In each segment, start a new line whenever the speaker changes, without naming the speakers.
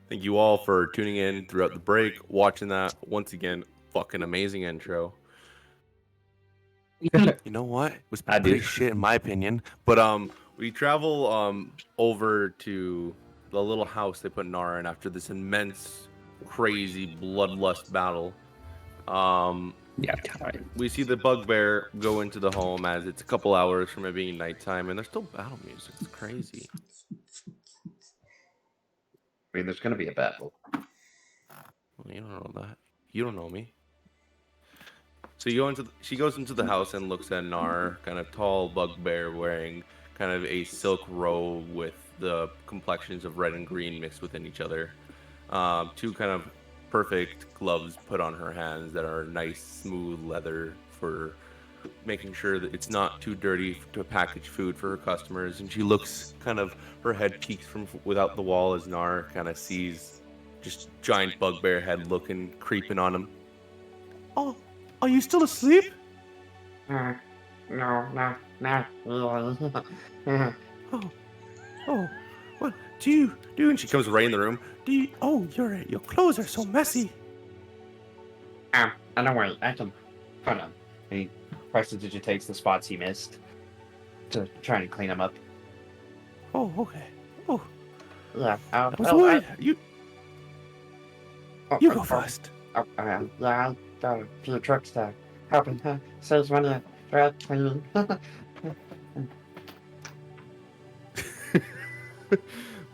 Thank you all for tuning in throughout the break, watching that. Once again, fucking amazing intro. You know what? It was
I
pretty
do.
shit in my opinion. But we travel over to the little house they put Nara in after this immense, crazy bloodlust battle. Um,
Yeah.
we see the bugbear go into the home as it's a couple hours from it being nighttime, and there's still battle music. It's crazy.
I mean, there's going to be a battle.
Well, you don't know that. You don't know me. So she goes into the house and looks at Nar, kind of tall bugbear wearing kind of a silk robe with the complexions of red and green mixed within each other. Two kind of perfect gloves put on her hands that are nice, smooth leather for making sure that it's not too dirty to package food for her customers. And she looks kind of, her head peeks from without the wall as Nar kind of sees just giant bugbear head looking, creeping on him. Oh, are you still asleep?
No, no, not really.
Oh, oh, what do you do? And she comes right in the room. Do you? Oh, your clothes are so messy.
Don't worry, I can put them.
He prestidigitates the spots he missed to try and clean them up.
Oh, okay. Oh,
Yeah,
I was worried. You go first.
Yeah, I got a few tricks to help and saves money for cleaning.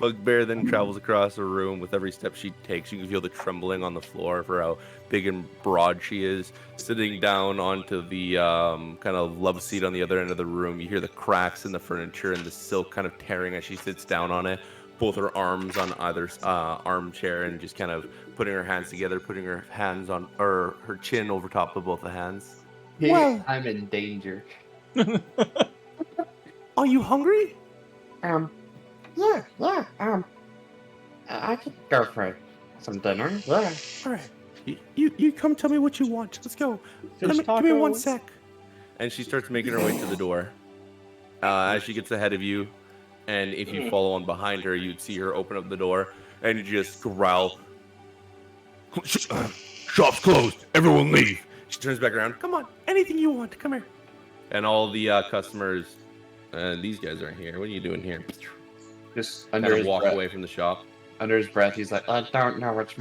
Bugbear then travels across the room. With every step she takes, you can feel the trembling on the floor for how big and broad she is. Sitting down onto the kind of love seat on the other end of the room, you hear the cracks in the furniture and the silk kind of tearing as she sits down on it. Both her arms on either armchair and just kind of putting her hands together, putting her hands on, or her chin over top of both the hands.
Well, I'm in danger.
Are you hungry?
Yeah, I could go for some dinner, yeah.
All right. You come tell me what you want. Let's go.
Fish
Give me one
tacos?
sec. And she starts making her way to the door. As she gets ahead of you, and if you follow on behind her, you'd see her open up the door and just growl. Shop's closed. Everyone leave. She turns back around. Come on. Anything you want. Come here. And all the customers, these guys aren't here. What are you doing here?
Just
Kind
under
of
his
walk
breath.
away from the shop.
Under his breath, he's like,
I don't know which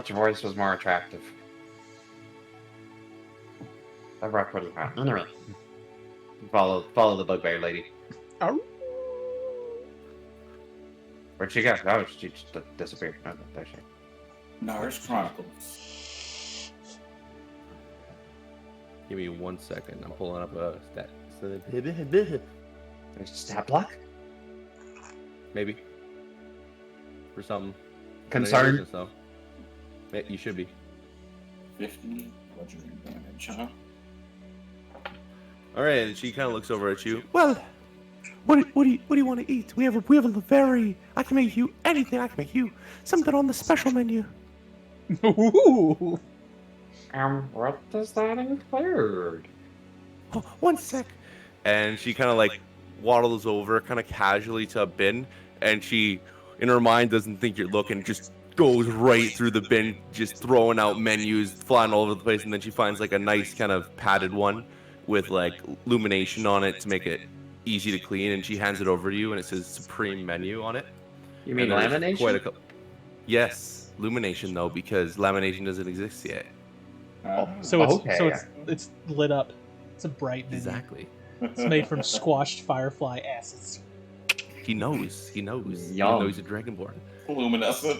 voice was more attractive. I rock pretty hard. Anyway,
follow the bugbear lady.
Ow.
where'd she go? Oh, she just disappeared. Oh, there she is.
Nars Chronicles.
Give me 1 second. I'm pulling up a stat.
There's a stat block?
Maybe. For something.
Concerned?
So. You should be.
50 bludgeoning damage, huh?
All right, and she kind of looks over at you. Well, what do you want to eat? We have a very. I can make you anything. I can make you something on the special menu.
Ooh.
What does that include?
Oh, 1 sec. And she kind of like waddles over, kind of casually to a bin, and she, in her mind, doesn't think you're looking. Just goes right through the bin, just throwing out menus, flying all over the place, and then she finds like a nice kind of padded one with like illumination on it to make it easy to clean, and she hands it over to you, and it says Supreme Menu on it.
You mean
And there's
lamination?
Quite a couple. Yes, illumination though, because lamination doesn't exist yet.
So it's
Okay.
it's lit up. It's a bright menu.
Exactly.
It's made from squashed firefly acids.
He knows. Even
Yum.
though he's a dragonborn.
Luminescent.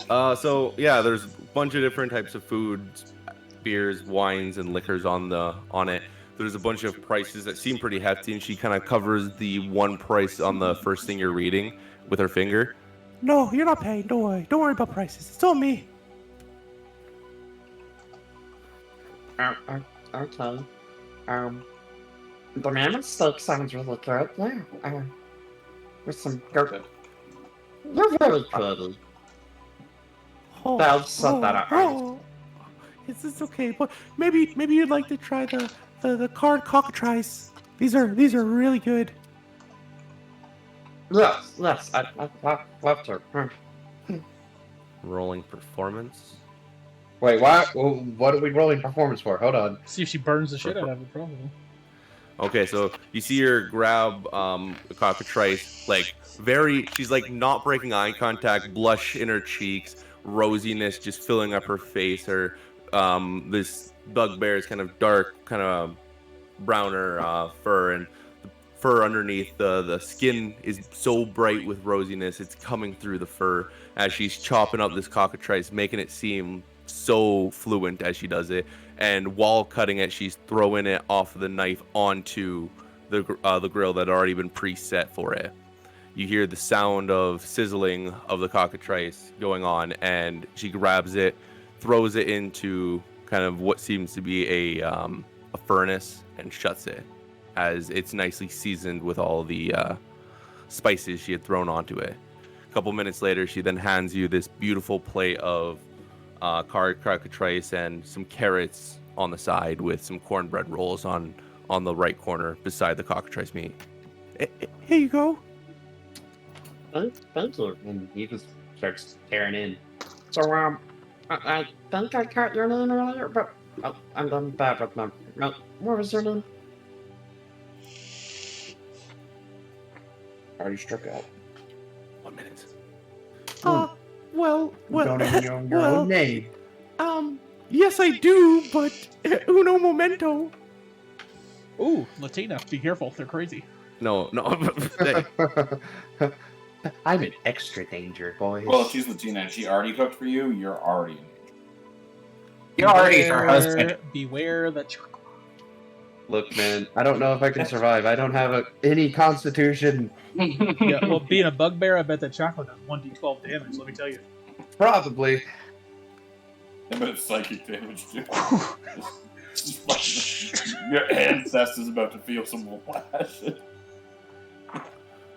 So yeah, there's a bunch of different types of foods, beers, wines, and liquors on it. There's a bunch of prices that seem pretty hefty, and she kind of covers the one price on the first thing you're reading with her finger. No, you're not paying. Don't worry. Don't worry about prices. It's all me.
Okay. The mammoth steak sounds really good, yeah. With some goat. You're very pretty.
Oh,
I'll set that up.
It's okay, but maybe you'd like to try the card cockatrice. These are really good.
Yes, I'd love to.
Rolling performance.
Wait, what? What are we rolling performance for? Hold on.
See if she burns the shit out of it, probably.
Okay, so you see her grab the cockatrice, like she's like not breaking eye contact, blush in her cheeks, rosiness just filling up her face. Her this bugbear is kind of dark, kind of browner fur, and the fur underneath the skin is so bright with rosiness, it's coming through the fur as she's chopping up this cockatrice, making it seem so fluent as she does it. And while cutting it, she's throwing it off the knife onto the grill that had already been preset for it. You hear the sound of sizzling of the cockatrice going on, and she grabs it, throws it into kind of what seems to be a furnace, and shuts it as it's nicely seasoned with all the spices she had thrown onto it. A couple minutes later, she then hands you this beautiful plate of cockatrice and some carrots on the side with some cornbread rolls on the right corner beside the cockatrice meat. Here you go.
Thank you.
And he just starts tearing in.
So, I think I caught your name earlier, but I'm bad with my. What was your name?
Already struck out.
1 minute.
Well,
Don't even know your own name.
Yes I do, but uno momento.
Ooh, Latina, be careful, they're crazy.
No. Hey,
I'm in extra danger, boys.
Well, if she's Latina and she already cooked for you, you're already in danger.
You're already her husband.
Beware the chocolate.
Look, man, I don't know if I can survive. I don't have any constitution.
Yeah, well, being a bugbear, I bet that chocolate does 1d12 damage, let me tell you.
Probably.
Yeah, but it's psychic damage too. Your ancestors about to feel some more acid.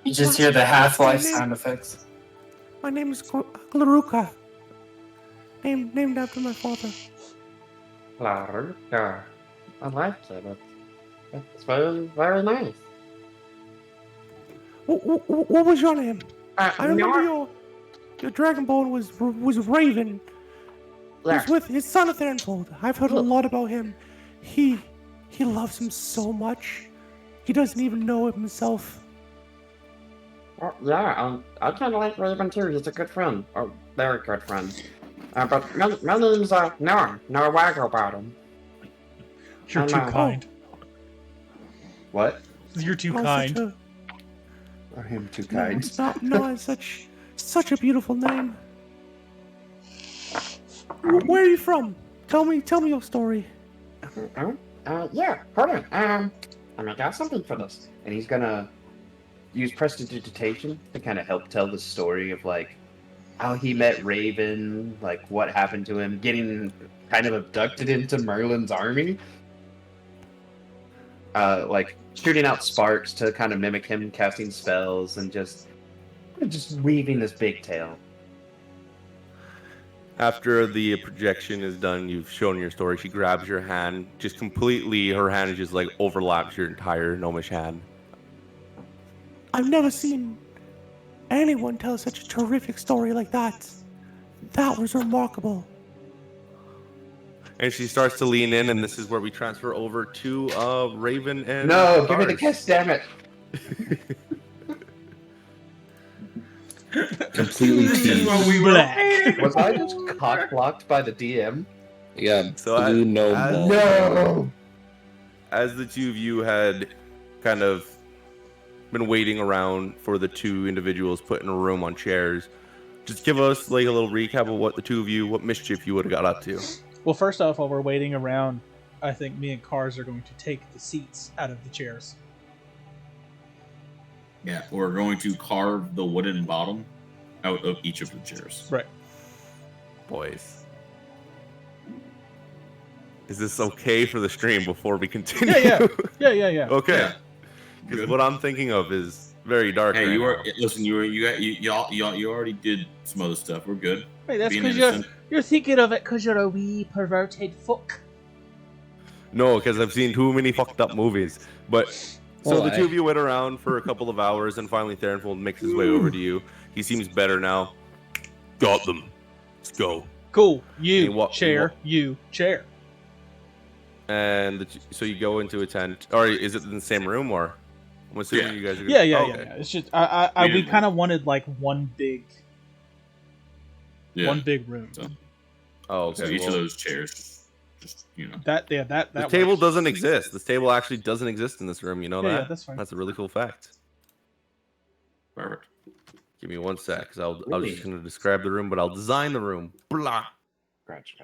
You just hear the Half-Life sound effects.
my name is Glaruka. Named after my father.
Laruka. I like it. It's very, very nice.
What was your name? I remember
Nor-
your Dragonborn was Raven.
Yeah.
He's with his son Thernfold. I've heard a lot about him. He loves him so much. He doesn't even know it himself.
Yeah, I kind of like Raven too. He's a good friend. Oh, very good friend. But my name's Noah Wagglebottom.
You're
I'm
too
not-
kind.
What?
You're too
Oh,
kind.
I am too
No,
kind.
it's not. No, it's such a beautiful name. Where are you from? Tell me your story.
Yeah, hold on. I got something for this.
And he's gonna use prestidigitation to kind of help tell the story of like how he met Raven, like what happened to him, getting kind of abducted into Merlin's army. Like shooting out sparks to kind of mimic him casting spells and just weaving this big tale.
After the projection is done, you've shown your story. She grabs your hand, just completely. Her hand just like overlaps your entire gnomish hand. I've never seen anyone tell such a terrific story like that. That was remarkable. And she starts to lean in, and this is where we transfer over to Raven and.
No, give me the
Lars.
kiss, damn it!
Completely teased.
Black.
Was I just cock blocked by the DM?
Yeah,
So
blue gnome
as-
ball.
No!
As the two of you had kind of been waiting around for the two individuals put in a room on chairs, just give us like a little recap of what mischief you would have got up to.
Well, first off, while we're waiting around, I think me and Cars are going to take the seats out of the chairs.
Yeah, we're going to carve the wooden bottom out of each of the chairs.
Right.
Boys. Is this okay for the stream before we continue?
Yeah.
Okay.
Yeah.
Because
Good.
what I'm thinking of is very dark.
Hey,
right
you
now.
are listen. You already did some other stuff. We're good.
Hey, that's
Being
because
innocent.
you're thinking of it because you're a wee perverted fuck.
No, because I've seen too many fucked up movies. But so the
Why?
two of you went around for a couple of hours, and finally Therenfold makes his way over to you. He seems better now. Got them. Let's go.
Cool.
And he
You chair. You chair.
And so you go into a tent, or is it in the same room, or I'm assuming
Yeah.
you guys are.
Yeah, yeah,
oh,
yeah,
okay.
yeah. It's just
We
we
didn't-
kind of wanted like one big
Yeah.
room.
So,
Oh,
so
okay.
each
well,
of those chairs, just
That
the table
works.
doesn't exist. This table actually doesn't exist in this room. You know
Yeah,
that?
yeah, that's fine.
That's a really cool fact.
perfect.
Give me 1 sec, because I was
Really?
just going to describe the room, but I'll design the room. Blah.
Scratch.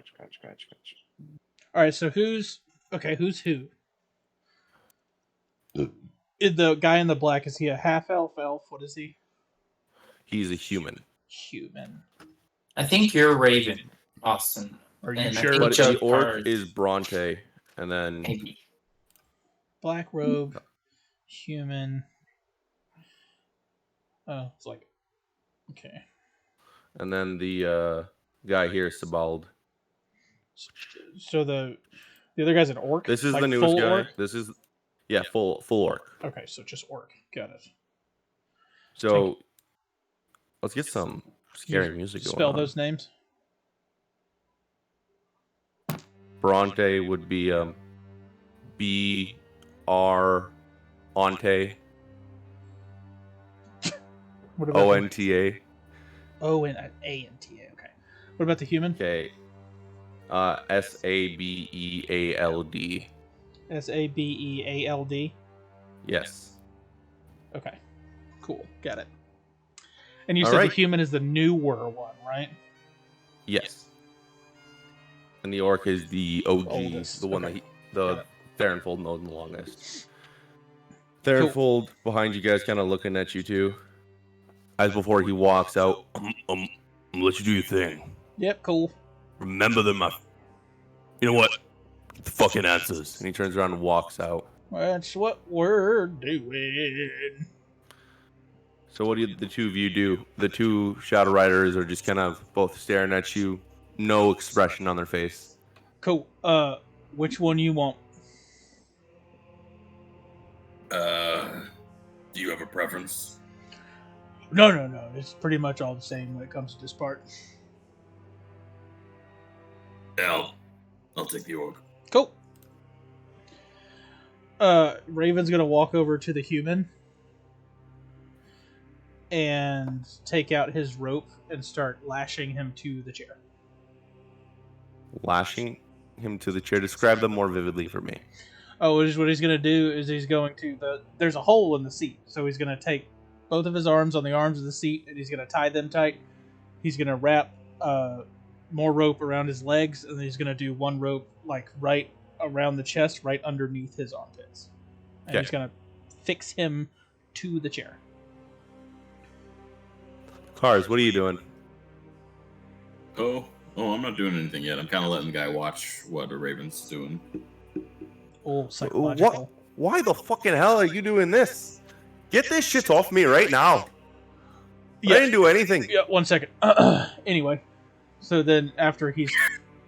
All right, so who's who? Is the guy in the black, is he a half elf? What is he?
He's a human.
Human.
I think you're Raven, Austin.
Are you
And I
sure?
think
But
Joe
the orc
Card-
is Bronte, and then
Maybe.
Black robe, human. Oh, it's like okay.
the guy here is Sebald.
So the other guy's an orc.
This is
like
the newest
full
guy.
Orc?
This is full orc.
Okay, so just orc. Got it.
So let's get some scary music going
Spell
on.
those names.
Bronte would be B-R Onte,
What about
O-N-T-A.
O and A and T A? Okay. What about the human?
Okay. S-A-B-E-A-L-D.
Sabeald.
Yes.
Okay. Cool. Got it. And you
All
said
right.
the human is the newer one, right?
Yes. And the orc is the OG,
Oldest,
the one
okay.
that Theronfold knows the longest. Theronfold behind you guys, kind of looking at you two. As before he walks out, let you do your thing.
Yep. Cool.
Remember them, you know what? Get the fucking answers. And he turns around and walks out.
That's what we're doing.
So what do the two of you do? The two Shadow Riders are just kind of both staring at you, no expression on their face.
Cool. Which one you want?
Do you have a preference?
No. It's pretty much all the same when it comes to this part.
Yeah, I'll take the orc.
Cool. Raven's gonna walk over to the human and take out his rope and start lashing him to the chair.
Lashing him to the chair. Describe them more vividly for me.
Oh, what he's going to do is he's going to there's a hole in the seat, so he's going to take both of his arms on the arms of the seat and he's going to tie them tight. He's going to wrap more rope around his legs, and then he's going to do one rope like right around the chest, right underneath his armpits, and
Okay.
he's going to fix him to the chair.
Cars, what are you doing?
Oh, I'm not doing anything yet. I'm kind of letting the guy watch what the Raven's doing.
Oh, psychological.
What? Why the fucking hell are you doing this? Get this shit off me right now.
Yeah.
I didn't do anything.
Yeah, 1 second. Anyway, so then after he's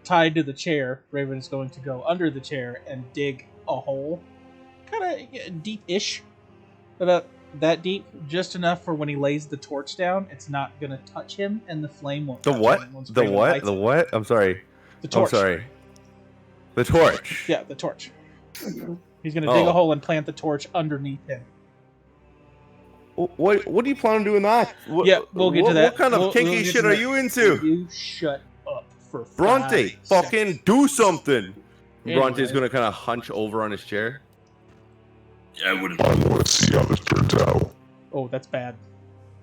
tied to the chair, Raven is going to go under the chair and dig a hole, kind of deep-ish, about that deep, just enough for when he lays the torch down, it's not going to touch him, and the flame won't
The
touch
what?
him once
The
Raven
what?
lights
The
it.
what? I'm sorry.
The torch.
I'm sorry. The torch.
Yeah, the torch. He's going to dig a hole and plant the torch underneath him.
What do you plan on doing that?
Yeah, we'll get to that.
What kind of
We'll
kinky
get
shit
to
are
that.
you into?
You shut up for
Bronte,
5
fucking
seconds.
do something.
Anyway.
Bronte's gonna kind of hunch over on his chair.
Yeah, I wouldn't.
I want to see how this turns out.
Oh, that's bad.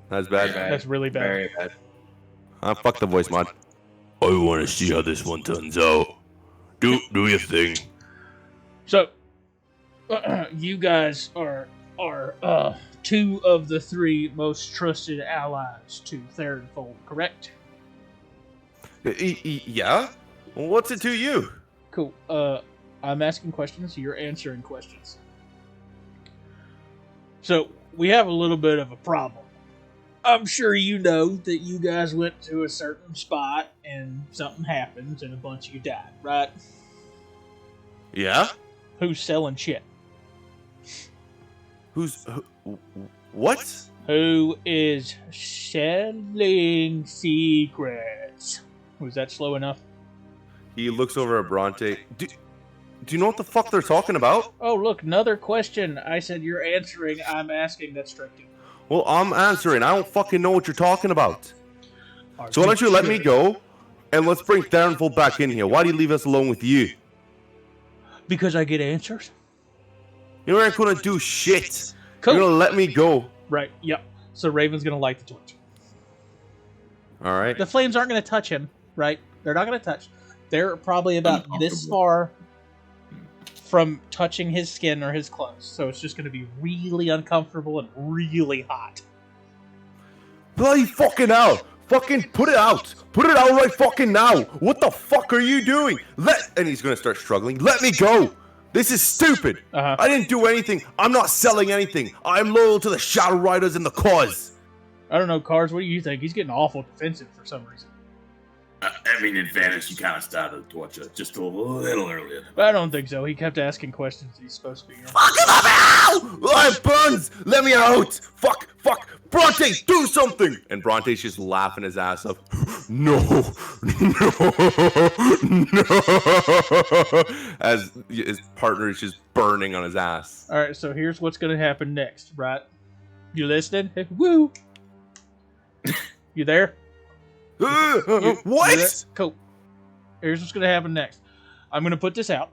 That's bad.
Bad.
That's really bad.
Very bad.
Fuck the voice mod. I want to see how this one turns out. Do your thing.
So, you guys are two of the three most trusted allies to Theronfold, correct?
Yeah. What's it to you?
Cool. I'm asking questions, you're answering questions. So, we have a little bit of a problem. I'm sure you know that you guys went to a certain spot and something happens and a bunch of you died, right?
Yeah.
Who's selling shit?
What?
Who is selling secrets? Was that slow enough?
He looks over at Bronte. Do you know what the fuck they're talking about?
Oh, look, another question. I said you're answering. I'm asking. That's strict.
Well, I'm answering. I don't fucking know what you're talking about.
Are
So why don't you let me
sure?
go, and let's bring Therenfold back in here. Why do you leave us alone with you?
Because I get answers.
You ain't gonna do shit.
Cool.
You're gonna let me go.
Right, yep. So Raven's going to light the torch.
All right.
The flames aren't going to touch him, right? They're not going to touch. They're probably about this far from touching his skin or his clothes. So it's just going to be really uncomfortable and really hot.
Bloody fucking hell. Fucking put it out. Put it out right fucking now. What the fuck are you doing? And he's gonna start struggling. Let me go. This is stupid.
Uh-huh.
I didn't do anything. I'm not selling anything. I'm loyal to the Shadow Riders and the cause.
I don't know, Cars, what do you think? He's getting awful defensive for some reason.
I mean, in fairness, you kind of started the torture just a little earlier.
But I don't think so. He kept asking questions that he's supposed to be answering.
Fucking let me out! I have buns. Let me out. Fuck. Bronte, do something. And Bronte's just laughing his ass off. No. As his partner is just burning on his ass.
All right, so here's what's going to happen next, right? You listening? Woo! You there? You
What?
there? Cool. Here's what's going to happen next. I'm going to put this out,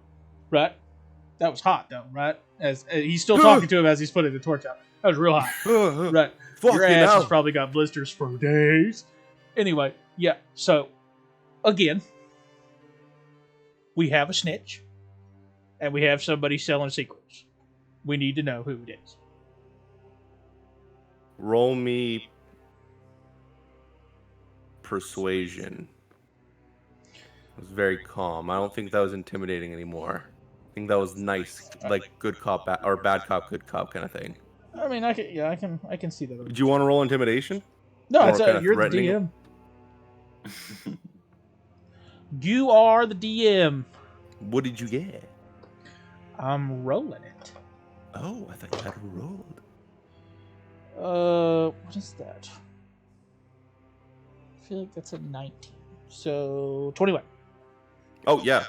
right? That was hot, though, right? As he's still talking to him as he's putting the torch out. That was real hot, right? Your ass has probably got blisters for days. Anyway, yeah. So, again, we have a snitch, and we have somebody selling secrets. We need to know who it is.
Roll me persuasion. It was very calm. I don't think that was intimidating anymore. I think that was nice, like good cop or bad cop, good cop kind of thing.
I mean, I can see that.
Do you want to roll intimidation?
No,
Or
it's
kinda
you're the
threatening?
DM. You are the DM.
What did you get?
I'm rolling it.
Oh, I thought you had rolled.
What is that? I feel like that's a 19. So 21.
Oh yeah,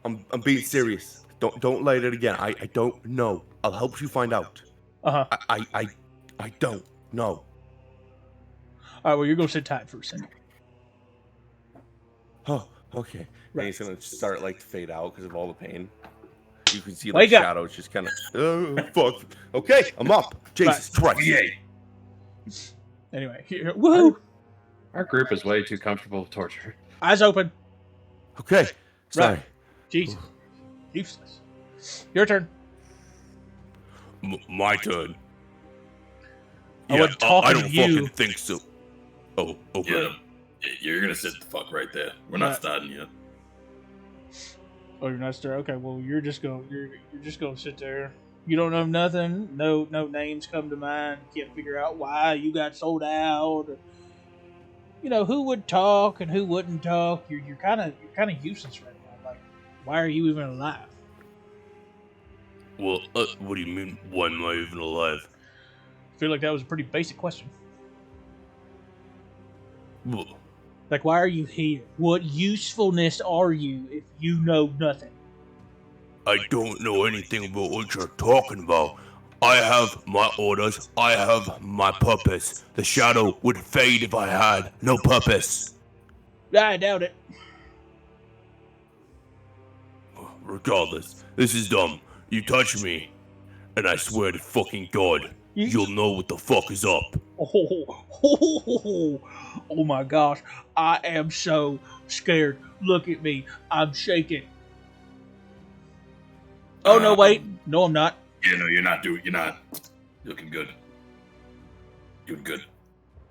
I'm being serious. Don't light it again. I don't know. I'll help you find out. I don't know.
All right. Well, you're gonna sit tight for a second.
Oh, okay.
Right.
And he's gonna start like to fade out because of all the pain. You can see
Wake
the
up.
shadows just kind of. Oh fuck. Okay, I'm up. Jesus Christ.
Yay.
Anyway, here, woohoo!
Our group is way too comfortable with torture.
Eyes open.
Okay. Sorry.
Jesus. Useless. Your turn.
My turn.
I wasn't talking
I
to
don't
you.
fucking think so. Oh, okay.
Yeah, you're gonna sit the fuck right there. We're not
Right.
starting yet.
Oh, you're not stir. Okay, well, you're just gonna sit there. You don't know nothing. No names come to mind. Can't figure out why you got sold out. Or, you know who would talk and who wouldn't talk. You're kind of useless right now. Like, why are you even alive?
Well, what do you mean? Why am I even alive?
I feel like that was a pretty basic question.
Well,
Like, why are you here? What usefulness are you if you know nothing?
I don't know anything about what you're talking about. I have my orders. I have my purpose. The shadow would fade if I had no purpose.
I doubt it.
Regardless, this is dumb. You touch me, and I swear to fucking God, you'll know what the fuck is up.
Oh my gosh. I am so scared. Look at me. I'm shaking. Oh, no, wait. No, I'm not.
Yeah, no, you're not looking good. Doing good.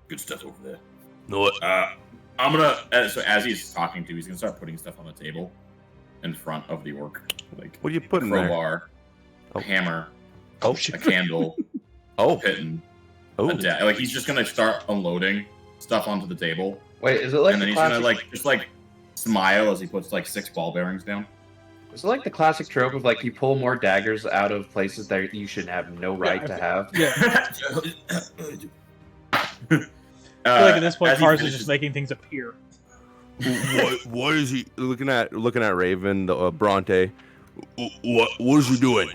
Good stuff over there.
Know what?
I'm gonna, so as he's talking to, he's gonna start putting stuff on the table in front of the orc. Like,
What are you putting there?
crowbar,
Oh.
a hammer,
Oh,
a candle,
oh,
a pitten,
oh.
like he's just gonna start unloading stuff onto the table,
Wait, is it like
and then
the
he's gonna
classic?
just smile as he puts 6 ball bearings down.
Is it like the classic trope of you pull more daggers out of places that you should have no right to have?
Yeah. I feel like at this point, Cars is just making things appear.
What is he looking at Raven, the Bronte? What is he doing?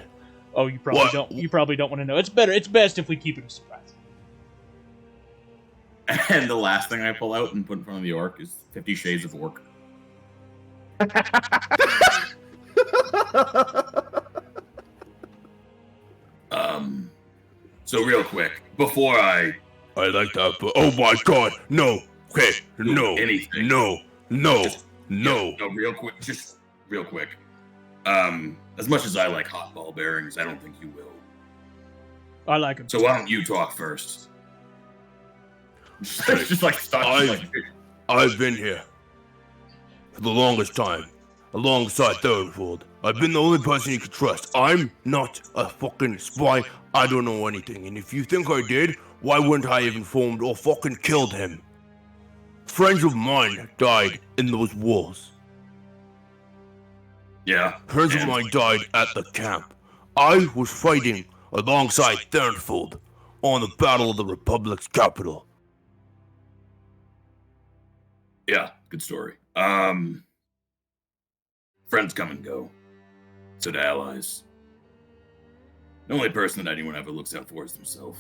Oh, you probably
What?
don't. You probably don't want to know. It's better. It's best if we keep it a surprise.
And the last thing I pull out and put in front of the orc is 50 Shades of Orc. So real quick, before I
like that, but oh my god, no. Okay, no,
anything.
no,
Just real quick. As much as I like hot ball bearings, I don't think you will.
I like him.
So why don't you talk first? Just like stop.
I've been here for the longest time, alongside Third. I've been the only person you can trust. I'm not a fucking spy. I don't know anything, and if you think I did, why wouldn't I have informed or fucking killed him? Friends of mine died in those wars.
Yeah.
Friends of mine died at the camp. I was fighting alongside Thernfold on the Battle of the Republic's capital.
Yeah, good story. Friends come and go. So do allies. The only person that anyone ever looks out for is themselves.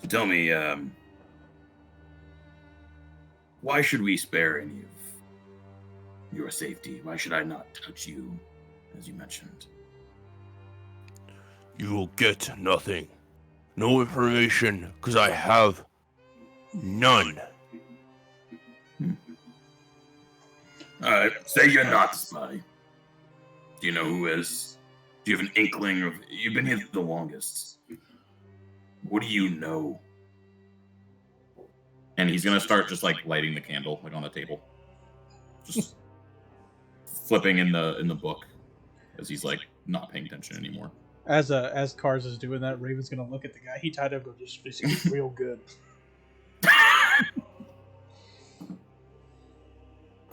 So tell me, why should we spare any of your safety? Why should I not touch you, as you mentioned?
You will get nothing. No information, because I have none.
Alright, say you're not the spy. Do you know who is? Do you have an inkling of... You've been here the longest. What do you know? And he's gonna start just like lighting the candle like on the table. Just flipping in the book as he's like not paying attention anymore.
As Cars is doing that, Raven's gonna look at the guy he tied up and go, "This is real good."
I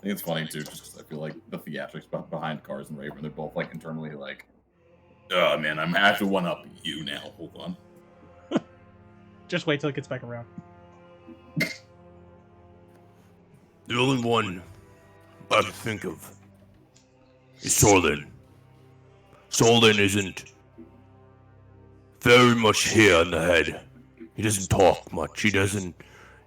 think it's funny too, just 'cause I feel like the theatrics behind Cars and Raven, they're both like internally like, oh man, I have to one up you now. Hold on.
Just wait till it gets back around.
The only one I can think of is Solin. Solin isn't very much here in the head. He doesn't talk much. He doesn't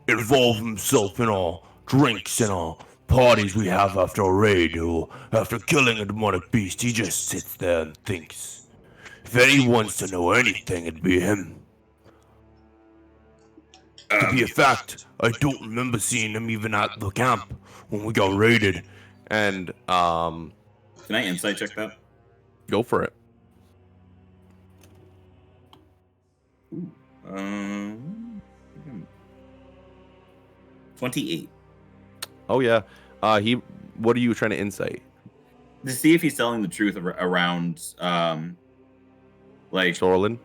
involve himself in all drinks and all parties we have after a raid or after killing a demonic beast. He just sits there and thinks. If anyone's to know anything, it'd be him. To be a fact, I don't remember seeing him even at the camp when we got raided. And,
Can I insight check that?
go for it.
28.
Oh yeah. What are you trying to insight?
To see if he's telling the truth around, like,
Sorlin?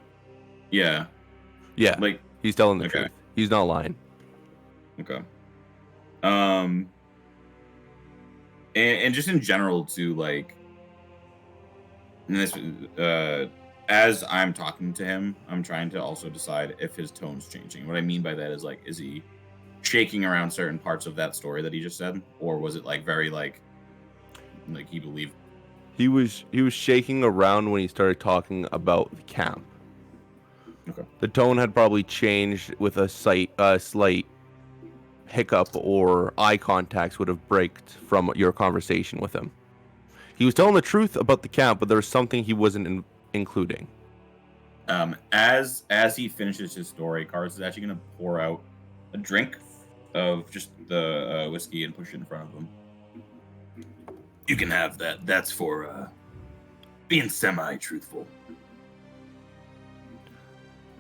yeah,
Yeah,
like,
he's telling the
okay.
truth. He's not lying.
okay. And just in general too, like, and this, as I'm talking to him, I'm trying to also decide if his tone's changing. What I mean by that is, like, is he shaking around certain parts of that story that he just said, or was it like very like he believed?
He was shaking around when he started talking about the camp.
Okay.
The tone had probably changed with a slight hiccup or eye contacts would have braked from your conversation with him. He was telling the truth about the camp, but there was something he wasn't including.
As he finishes his story, Cars is actually going to pour out a drink of just the whiskey and push it in front of him. You can have that. That's for being semi-truthful.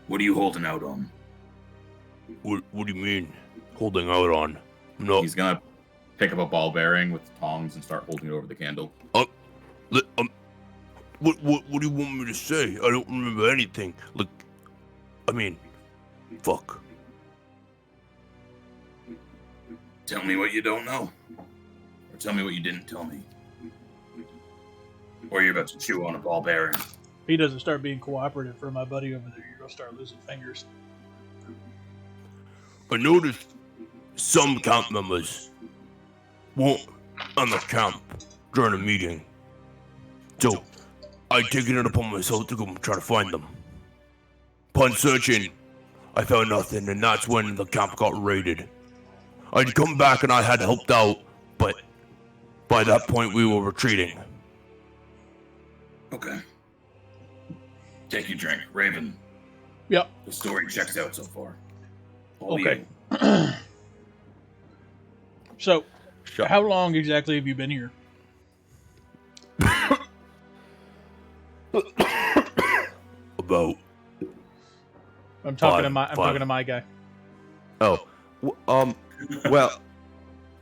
What are you holding out on?
What do you mean, holding out on? No.
He's gonna pick up a ball bearing with tongs and start holding it over the candle.
What do you want me to say? I don't remember anything. Look, I mean, fuck.
Tell me what you don't know. Or tell me what you didn't tell me. Or you're about to chew on a ball bearing.
If he doesn't start being cooperative for my buddy over there, you're gonna start losing fingers.
I noticed some camp members weren't on the camp during a meeting. So I'd taken it upon myself to go and try to find them. Upon searching, I found nothing, and that's when the camp got raided. I'd come back and I had helped out, but by that point we were retreating.
Okay. Take your drink, Raven.
Yep.
The story checks out so far.
Okay. So, how long exactly have you been here?
About.
I'm talking to my guy.
Oh, well,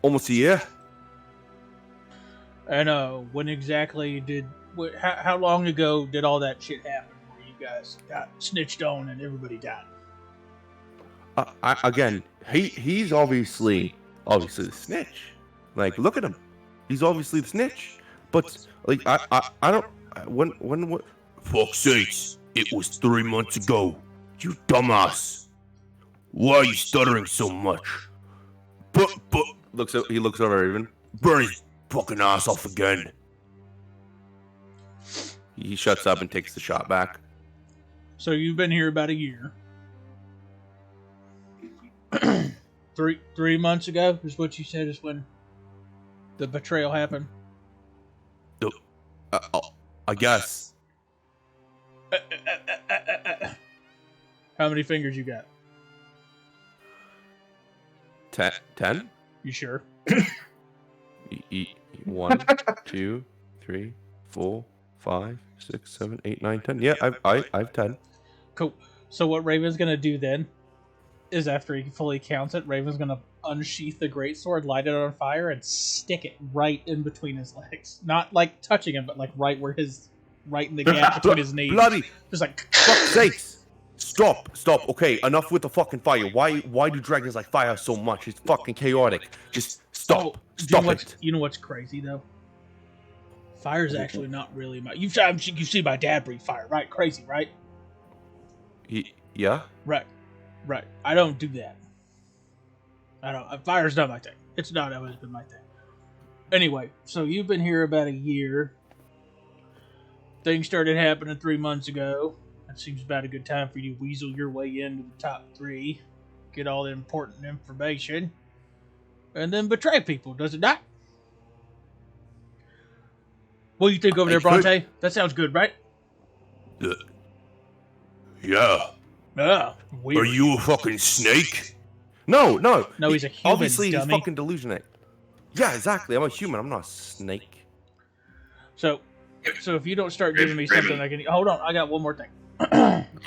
almost a year.
And when exactly how long ago did all that shit happen where you guys got snitched on and everybody died?
Again, he's obviously the snitch. Like, look at him. He's obviously the snitch. But like, I don't. When fuck's sakes! It was 3 months ago. You dumbass. Why are you stuttering so much? But he looks over even. Burn his fucking ass off again. He shuts up and takes the shot back.
So you've been here about a year. 3 months ago is what you said is when the betrayal happened.
I guess.
How many fingers you got?
10?
You sure?
1, 2, 3, 4, 5, 6, 7, 8, 9, 10. Yeah, I've 10.
Cool. So what Raven's gonna do then is after he fully counts it, Raven's gonna unsheath the greatsword, light it on fire, and stick it right in between his legs. Not like touching him, but like right in the gap between his knees.
Bloody!
Just like
Fuck's sakes! Stop! Okay, enough with the fucking fire. Why do dragons like fire so much? It's fucking chaotic. Just stop. Stop it.
You know what's crazy though? Fire's actually not really you see my dad breathe fire, right? Crazy, right?
Yeah?
Right. I don't do that. Fire's not my thing. It's not always been my thing. Anyway, so you've been here about a year. Things started happening 3 months ago. That seems about a good time for you to weasel your way into the top 3, get all the important information, and then betray people, does it not? What do you think over there, Bronte? That sounds good, right?
Yeah.
Ah, weird.
Are you a fucking snake? No.
No, he's a human,
Obviously,
dummy.
he's fucking delusional. Yeah, exactly. I'm a human. I'm not a snake.
So if you don't start giving me something, I can hold on. I got one more thing.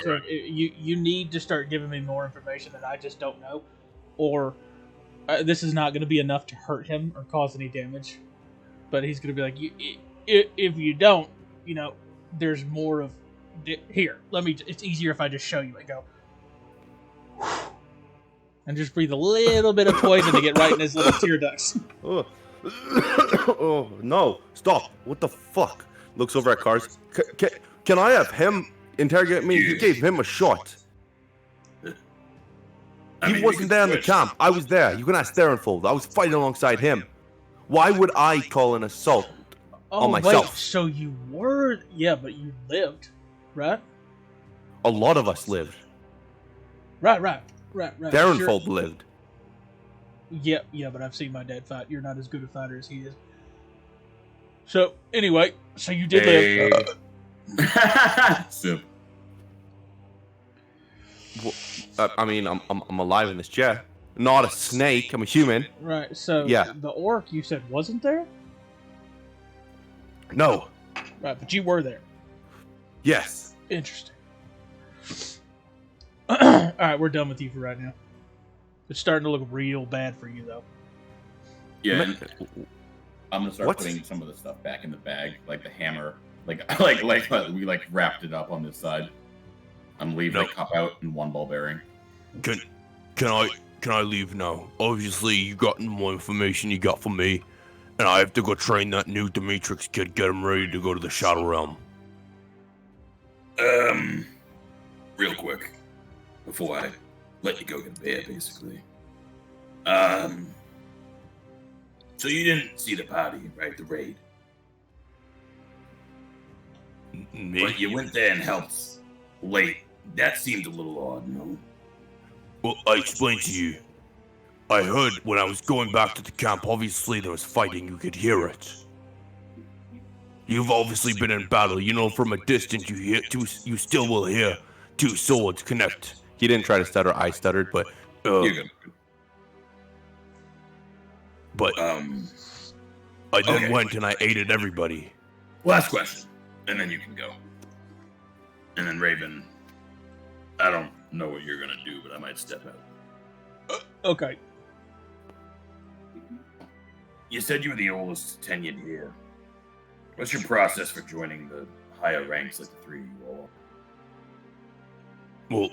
So you need to start giving me more information that I just don't know, or this is not going to be enough to hurt him or cause any damage. But he's going to be like, if you don't, there's more of here. It's easier if I just show you. I go and just breathe a little bit of poison to get right in his little tear ducts.
Oh no! Stop! What the fuck? Looks over at Cars. Can I have him interrogate me? You gave him a shot. He wasn't there in the camp. I was there. You can ask Therenfold. I was fighting alongside him. Why would I call an assault on myself?
Wait, so you were... Yeah, but you lived, right?
A lot of us lived.
Right.
Therenfold lived.
Yeah, but I've seen my dad fight. You're not as good a fighter as he is. So, anyway, so you did live.
So.
Well, I mean, I'm alive in this chair. Not a snake. I'm a human.
Right. So
yeah.
The orc you said wasn't there?
No.
Right, but you were there.
Yes.
Interesting. All right, we're done with you for right now. It's starting to look real bad for you, though.
Yeah. I'm gonna start putting some of the stuff back in the bag, like the hammer, like we wrapped it up on this side. I'm leaving the cup out in one ball bearing.
Can I leave now? Obviously, you got more information you got from me, and I have to go train that new Demetrix kid, get him ready to go to the Shadow Realm.
Real quick, before I let you go get to bed, basically. So So you didn't see the party, right? The raid.
Me?
But you went there and helped late. That seemed a little odd, no?
Well, I explained to you. I heard when I was going back to the camp, obviously there was fighting, you could hear it. You've obviously been in battle, you know from a distance you still will hear two swords connect.
He didn't try to stutter. I stuttered, but
You're good.
But I then
okay.
went and I aided everybody.
Last question, and then you can go. And then Raven, I don't know what you're gonna do, but I might step out.
Okay.
You said you were the oldest tenured here. What's your process for joining the higher ranks like the three of you all?
Well,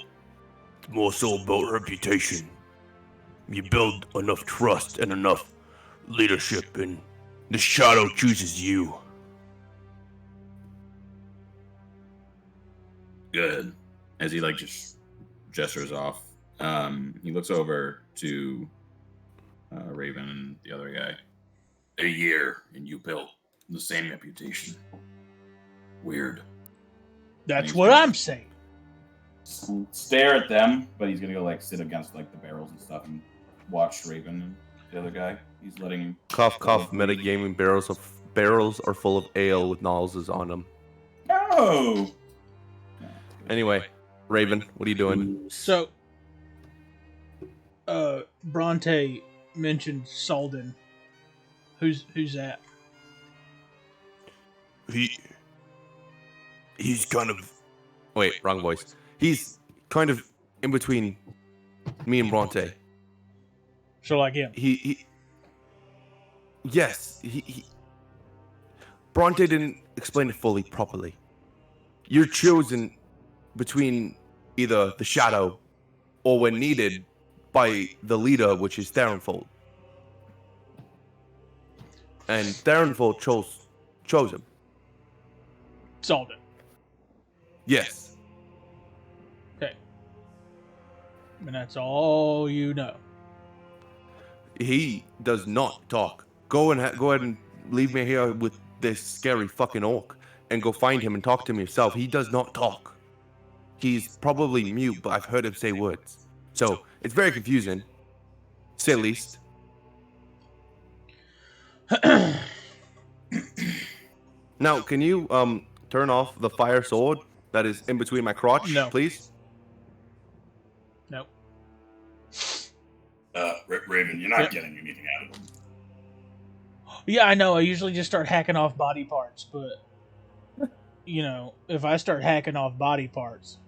it's more so about reputation. You build enough trust and enough leadership, and the shadow chooses you.
Good. As he just gestures off, he looks over to Raven and the other guy. A year, and you built the same reputation. Weird.
That's what I'm saying.
Stare at them, but he's gonna go sit against the barrels and stuff and watch Raven and the other guy. He's letting him
cough, metagaming barrels are full of ale with nozzles on them.
No.
Anyway, Raven, what are you doing?
So, Bronte mentioned Salden. Who's that?
He's kind of...
Wait, wrong voice. He's kind of in between me and Bronte.
So like him.
Yes, Bronte didn't explain it fully properly. You're chosen between either the Shadow or when needed by the leader, which is Theronfold. And Theronfold chose him.
Salden.
Yes.
Okay. And that's all you know.
He does not talk. Go ahead and leave me here with this scary fucking orc and go find him and talk to him yourself. He does not talk. He's probably mute, but I've heard him say words. So it's very confusing, to say the least. Now, can you turn off the fire sword that is in between my crotch,
No.
please?
Nope.
Raven, you're not
Yep.
getting anything out of him.
Yeah, I know. I usually just start hacking off body parts, but if I start hacking off body parts,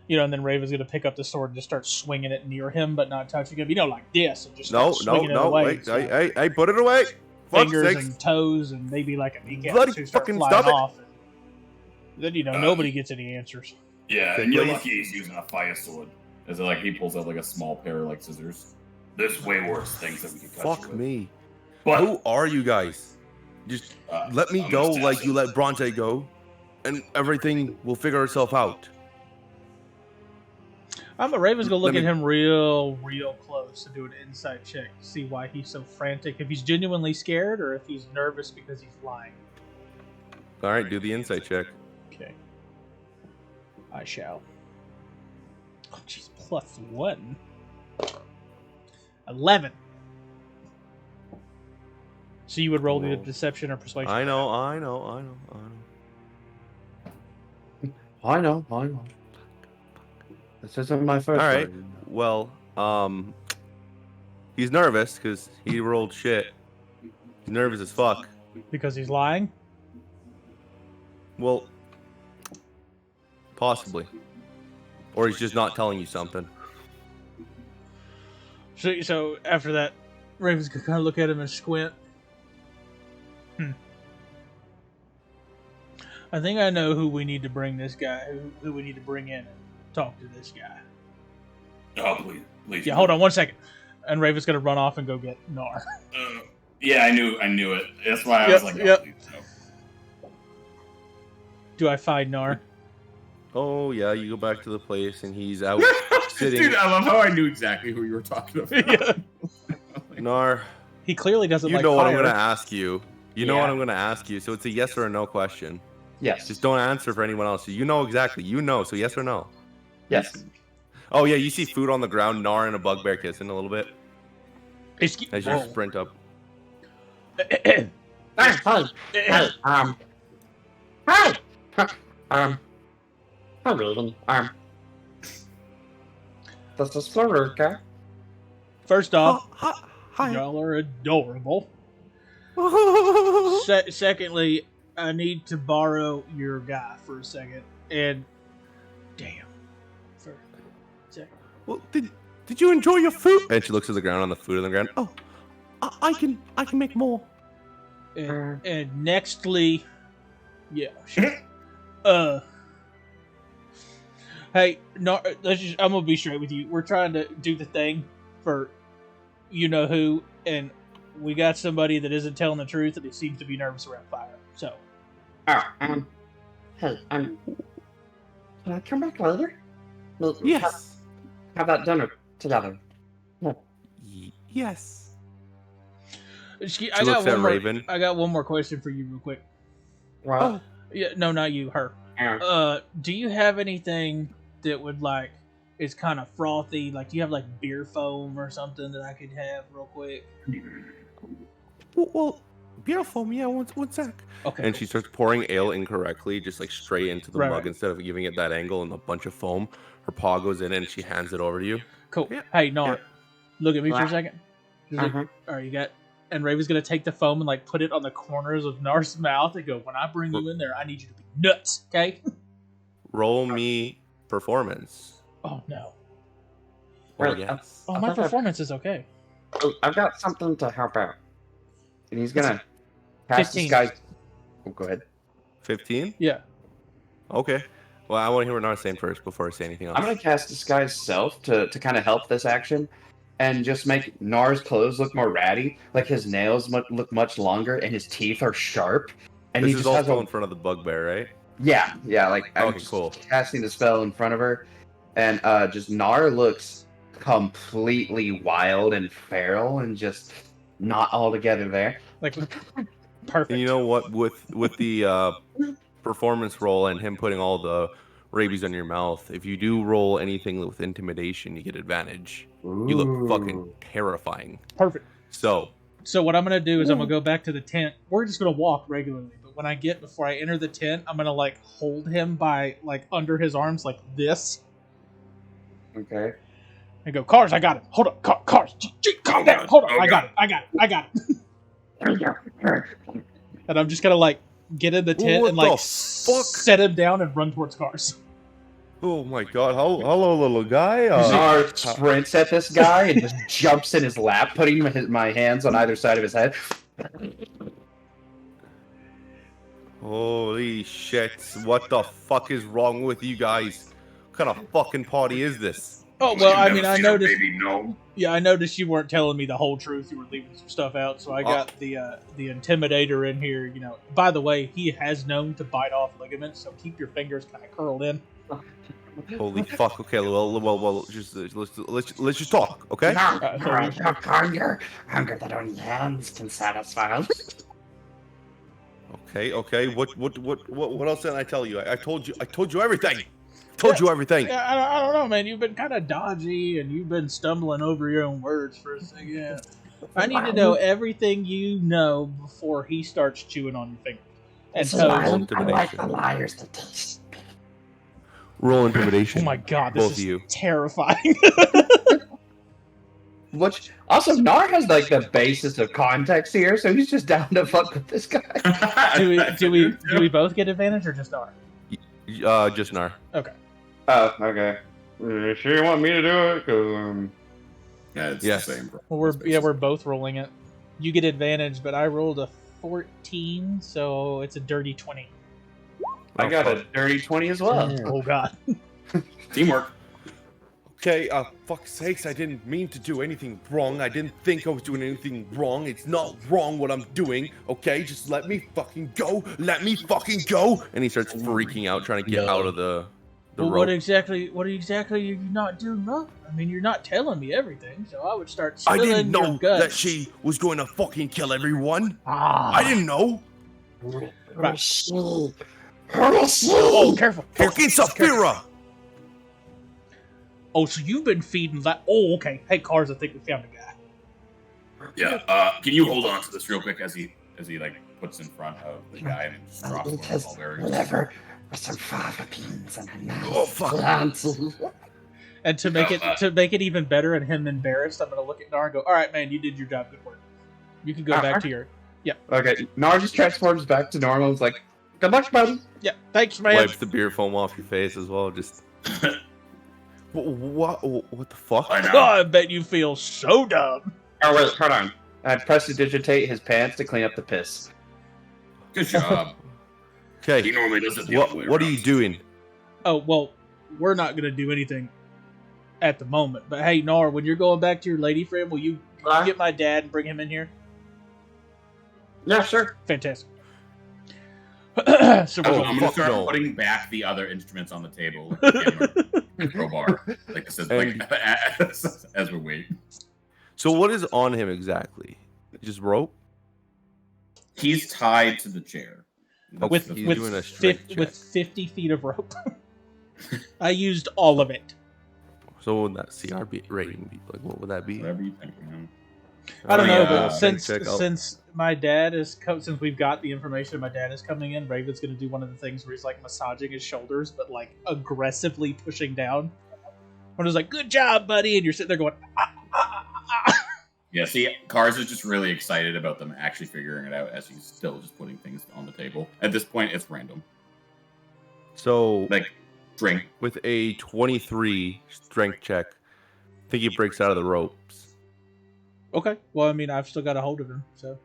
and then Raven's gonna pick up the sword and just start swinging it near him, but not touching him. Like this, and just
No,
start swinging it away.
wait,
So
hey, put it away. Fuck's
fingers
sakes.
and toes, and maybe like a kneecap.
Bloody
who start
fucking
flying
stop it.
off. And then nobody gets any answers.
Yeah,
Okay,
and you're
please.
lucky he's using a fire sword. As he pulls out a small pair of scissors. There's way worse things that we can cut
Fuck
you with.
me.
But
Who are you guys? Just let me
I'm
go
just
like you
asking.
let Bronte go, and everything will figure itself out.
But Raven's gonna look
Let
at
me-
him real close and do an insight check to see why he's so frantic. If he's genuinely scared, or if he's nervous because he's lying.
All right, do the insight check.
Okay. I shall. Oh, jeez, +1. 11. So you would roll the
Roll.
deception or persuasion?
I know.
I know. This isn't my first.
All right.
one.
Well, he's nervous because he rolled shit. He's nervous as fuck.
Because he's lying?
Well, possibly. Or he's just not telling you something.
So after that, Raven's gonna kind of look at him and squint. I think I know who we need to bring this guy, who we need to bring in and talk to this guy.
Oh, please.
Yeah, hold on 1 second. And Raven's gonna run off and go get Nar.
Yeah, I knew it. That's why I
Yep,
was like,
yep.
please, no.
Do I find Nar?
Oh yeah, you go back to the place and he's out sitting.
Dude, I love how I knew exactly who you were talking about.
Yeah.
Nar,
He clearly doesn't
You
like
know what I'm
fire.
gonna ask you. You know what
Yeah.
I'm gonna ask you. So it's a yes or a no question.
Yes.
Just don't answer for anyone else. You know exactly. You know. So yes or no.
Yes.
Oh yeah, you see food on the ground. Nar and a bugbear kissing a little bit as you sprint up.
Hey, hey, hey, hi, Raven. This is Florica.
First off,
Hi.
y'all are adorable. Secondly, I need to borrow your guy for a second. And damn, for a second.
Well, did you enjoy your food? And she looks at the ground on the food on the ground. Oh, I can make more.
And nextly, yeah, sure. Hey, no, I'm gonna be straight with you. We're trying to do the thing for you know who, and we got somebody that isn't telling the truth, and he seems to be nervous around fire. So,
Oh, hey, can I come back later?
Yes.
Have that dinner together.
Yes.
I got
looks at
one more.
Raven.
I got one more question for you, real quick.
What?
Yeah, no, not you, her. Do you have anything that would like is kind of frothy? Like, do you have like beer foam or something that I could have real quick?
Well, beer foam. Yeah, one sec.
Okay.
And
cool.
she starts pouring ale incorrectly, just like straight into the
Right,
mug
right.
instead of giving it that angle and a bunch of foam. Her paw goes in and she hands it over to you.
Cool.
Yeah.
Hey, Nar,
Yeah.
look at me for a
What?
second. Just look- All right, you got. And Raven's gonna take the foam and like put it on the corners of Nar's mouth and go, "When I bring you in there, I need you to be nuts, okay?"
Roll me performance.
Oh no.
Or
Right,
yes.
Oh,
I
my
thought that-
performance is okay.
I've got something to help out. And he's gonna pass
15.
this guy. Oh, go ahead.
15?
Yeah.
Okay. Well, I want to hear what Nar's saying first before I say anything else.
I'm gonna cast Disguise Self to kind of help this action, and just make Nar's clothes look more ratty. Like his nails look much longer, and his teeth are sharp. And
This
he
is
just has
also
a
in front of the bugbear, right?
yeah. Like I'm
Okay,
just
cool.
casting the spell in front of her, and just Nar looks completely wild and feral, and just not all together there.
Like, perfect.
And you know what? With the performance roll and him putting all the rabies on your mouth, if you do roll anything with intimidation, you get advantage. You look fucking terrifying.
Perfect.
So,
So what I'm gonna do is I'm gonna go back to the tent. We're just gonna walk regularly, but when before I enter the tent, I'm gonna like hold him by like under his arms like this
Okay.
and go, "Cars, I got him. Hold up, cars, calm down. Hold on, I got it. And I'm just gonna like get in the tent
What
and like
the fuck?
set him down and run towards cars.
oh my god, hello little guy.
Nar sprints at this guy and just jumps in his lap, putting my hands on either side of his head.
Holy shit, what the fuck is wrong with you guys? What kind of fucking party is this?
Oh well, I mean,
Never
I
seen a
noticed.
baby gnome.
Yeah, I noticed you weren't telling me the whole truth. You were leaving some stuff out, so I got the intimidator in here. You know, by the way, he has known to bite off ligaments, so keep your fingers kind of curled in.
Holy fuck, okay, well, just let's just talk, okay?
No,
Alright, so
I
we-
have hunger. Hunger that only hands can satisfy.
Okay, what else did I tell you? I told you everything. Told you everything.
Yeah, I don't know, man. You've been kind of dodgy, and you've been stumbling over your own words for a second. I need to know everything you know before he starts chewing on your fingers. And
So I
toes.
like the liars that taste.
Roll intimidation.
Oh my god, this
Both
is
of you.
terrifying.
Which also Nar has like the basis of context here, so he's just down to fuck with this guy.
do we both get advantage or just R?
Just Nar.
Okay.
Oh, okay. Sure you want me to do it? Cause
Yeah, it's
Yes.
the same.
Well, we're both rolling it. You get advantage, but I rolled a 14, so it's a dirty 20.
I got a dirty 20 as well.
Oh god.
Teamwork.
Okay, fuck's sakes, I didn't mean to do anything wrong. I didn't think I was doing anything wrong. It's not wrong what I'm doing, okay? Just let me fucking go. Let me fucking go. And he starts freaking out, trying to get out of the
Well,
rope.
what exactly are you not doing wrong? I mean, you're not telling me everything, so I would start
I
spilling
didn't know
your guts.
that she was going to fucking kill everyone.
Ah,
I didn't know.
Who
Right.
is she? Who is she?
Oh, careful.
Fucking Saphira.
Oh, so you've been feeding that? Oh, okay. Hey, Cars, I think we found a guy.
Yeah. Can you hold on to this real quick as he like puts in front of the guy and just
I'll
drops
eat
one of
his
the mulberries.
liver with some fava beans and a nice
Oh, fuck.
plant.
And to make it even better and him embarrassed, I'm gonna look at Nar and go, "All right, man, you did your job. Good work. You can go back to your
Okay, Nar just transforms back to normal. It's like, good luck, buddy.
Thanks, man."
Wipes the beer foam off your face as well. Just what the fuck?
I
Oh,
know.
I bet you feel so dumb.
Oh wait, hold on. I prestidigitate his pants to clean up the piss.
Good job. He
Okay,
normally does it the other way
what are you
around.
doing?
Oh well, we're not gonna do anything at the moment. But hey, Nar, when you're going back to your lady friend, will you get my dad and bring him in here?
Yeah, sure.
Fantastic. So
I'm
we're
gonna
fuck
start
no.
putting back the other instruments on the table. Like crowbar. Like this is like as we wait.
So what is on him exactly? Just rope?
He's tied to the chair.
with
He's
with,
doing a strength check.
with 50 feet of rope. I used all of it.
So what would that CR rating be? Like, what would that be?
Whatever you think, man.
I don't know,
Yeah,
but
strength
since
check, I'll-
since my dad is since we've got the information, my dad is coming in. Raven's gonna do one of the things where he's like massaging his shoulders, but like aggressively pushing down. When it's like, "Good job, buddy," and you're sitting there going, "Ah, ah, ah, ah."
Yeah, see, Cars is just really excited about them actually figuring it out as he's still just putting things on the table. At this point, it's random.
So
Like, drink.
with a 23 strength check, I think he breaks out of the ropes.
Okay, well, I mean, I've still got a hold of him, so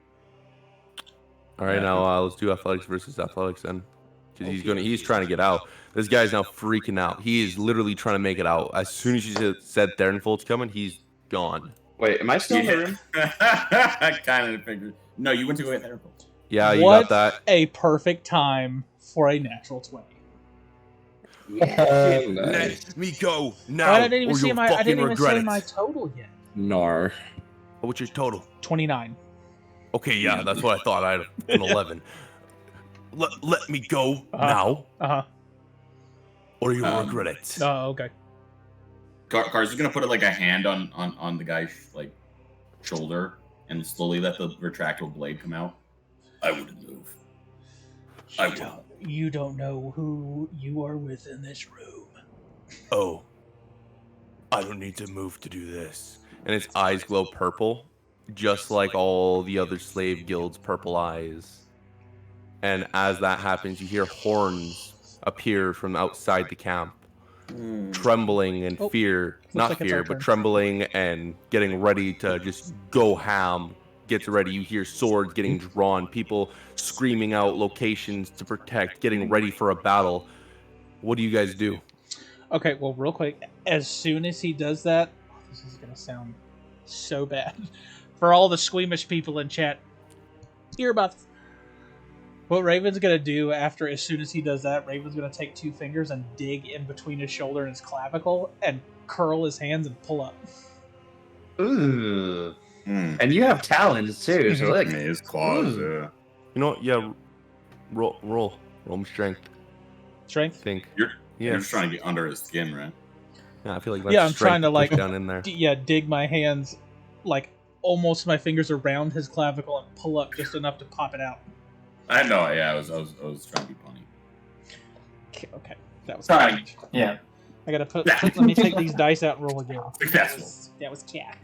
All right,
Yeah.
now let's do athletics versus athletics then, because he's trying to get out. This guy's now freaking out. He is literally trying to make it out. As soon as you said Therenfold's coming, he's gone.
Wait, am I still in the room?
I kind of figured. No, you went to go hit therapy.
Yeah, you
what
got that.
a perfect time for a natural 20.
Let me go now,
I didn't even
or
say
you'll
my I
fucking
didn't even
regret
say
it.
my total yet.
Nar.
What's your total?
29.
Okay, yeah, that's what I thought. I had an 11. Let me go
Uh-huh.
now,
Uh-huh.
or you'll
Um,
regret it.
Oh, okay.
Cars is gonna put like a hand on the guy's like shoulder and slowly let the retractable blade come out. I wouldn't move. I wouldn't.
You don't know who you are with in this room.
Oh, I don't need to move to do this.
And its eyes glow purple, just like all the other slave guilds' purple eyes. And as that happens, you hear horns appear from outside the camp, trembling in
Oh,
fear.
looks
Not
like it's our
fear, but
turn.
trembling and getting ready to just go ham. Gets ready. You hear swords getting drawn, people screaming out locations to protect, getting ready for a battle. What do you guys do?
Okay, well, real quick, as soon as he does that, this is going to sound so bad. For all the squeamish people in chat, earbuds. What Raven's going to do after, as soon as he does that, Raven's going to take 2 fingers and dig in between his shoulder and his clavicle and curl his hands and pull up.
Ooh.
Hmm.
And you have talons too, so like,
His claws.
Mm.
You know what? Yeah, roll me strength. I
Strength?
think.
You're
Yeah,
just trying to get under his skin, right?
yeah. I feel like
Yeah, I'm
strength
trying to,
push
like,
down in there.
Dig my hands, like, almost my fingers around his clavicle and pull up just enough to pop it out.
I know. Yeah, I was trying to be funny.
Okay, that was
Sorry.
cat.
Yeah.
I gotta let me take these dice out and roll again.
Successful.
That was cat.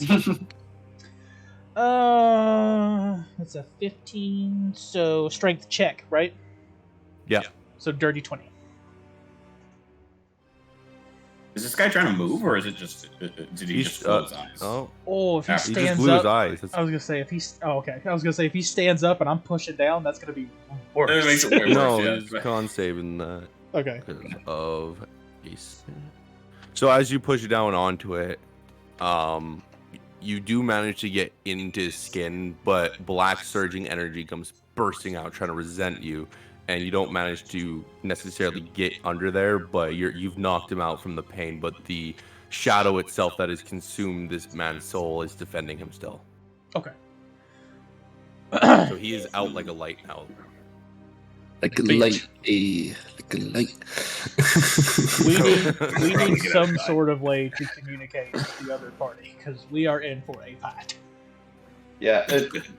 It's a 15, so strength check, right?
Yeah.
So dirty 20.
Is this guy trying to move, or is it just? Did he just close his eyes?
Oh,
Oh, if he
Yeah,
he just
stands
blew his
up,
eyes. That's-
I was gonna say if he's okay. I was gonna say if he stands up and I'm pushing down, that's gonna be
It
worse.
makes it way worse.
no,
yeah.
it's con saving that
Okay.
because of ace. So as you push down onto it, you do manage to get into his skin, but black surging energy comes bursting out, trying to resent you. and you don't manage to necessarily get under there, but you've knocked him out from the pain. But the shadow itself that has consumed this man's soul is defending him still.
Okay.
So he is out like a light now.
Like a
Beat.
light, like a light.
We need some sort of way to communicate with the other party because we are in for a fight.
Yeah,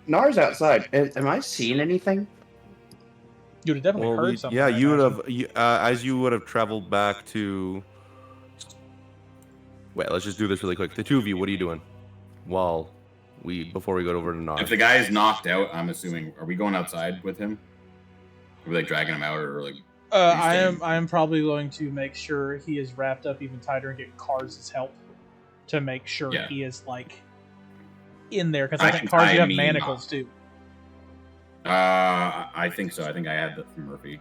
Nar's outside. Am I seeing anything?
You would have definitely heard something.
Yeah,
I
you would
imagine.
have, as you would have traveled back to. Wait, let's just do this really quick. The two of you, what are you doing? Before we go over to Nar.
If the guy is knocked out, I'm assuming, are we going outside with him? Are we like dragging him out, or like?
I am probably going to make sure he is wrapped up even tighter and get Cars' help to make sure he is like in there because I think Cars you have manacles too.
I think so. I think I had that from Murphy.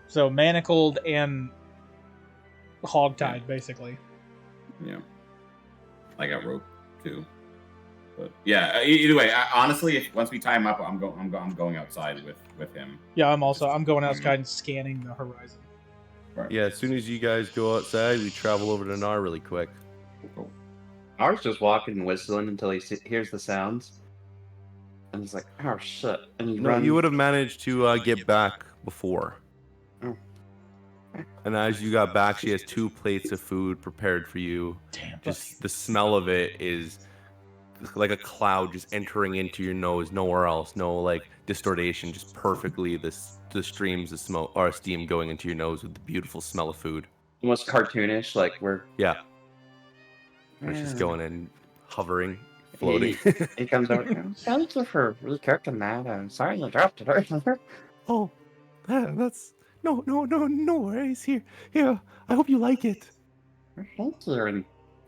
So manacled and hog-tied, basically.
Yeah, I got rope too. But yeah, either way, honestly, once we tie him up, I'm going outside with him.
Yeah, I'm going outside and scanning the horizon.
Right.
Yeah, as soon as you guys go outside, we travel over to Nar really quick.
Cool.
Nar's just walking and whistling until he hears the sounds. And he's like, oh shit. And he
No,
runs.
you would have managed to get back before.
Oh.
And as you got back, she has 2 plates of food prepared for you.
Damn.
Just the smell of it is like a cloud just entering into your nose, nowhere else. No like distortion, just perfectly the streams of smoke or steam going into your nose with the beautiful smell of food.
Almost cartoonish, like we're.
Yeah. It's just going in, hovering,
He,
floating.
he comes over.
Thank you for recooking that. I'm sorry you dropped it earlier.
Oh, that's no worries. Here. I hope you like it.
Thank you.
And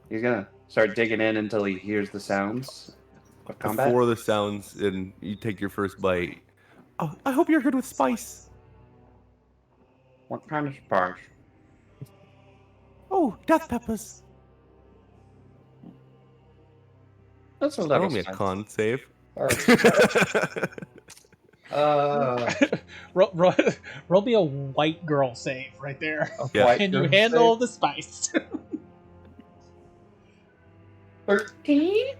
he's gonna start digging in until he hears the sounds of combat.
Before the sounds, and you take your first bite. Oh, I hope you're good with spice.
What kind of spice?
Oh, death peppers.
That's a
Roll
little
me a
spice.
con save.
Roll me a white girl save right there.
Yeah.
White
Can you
girl
handle
save.
the spice?
13?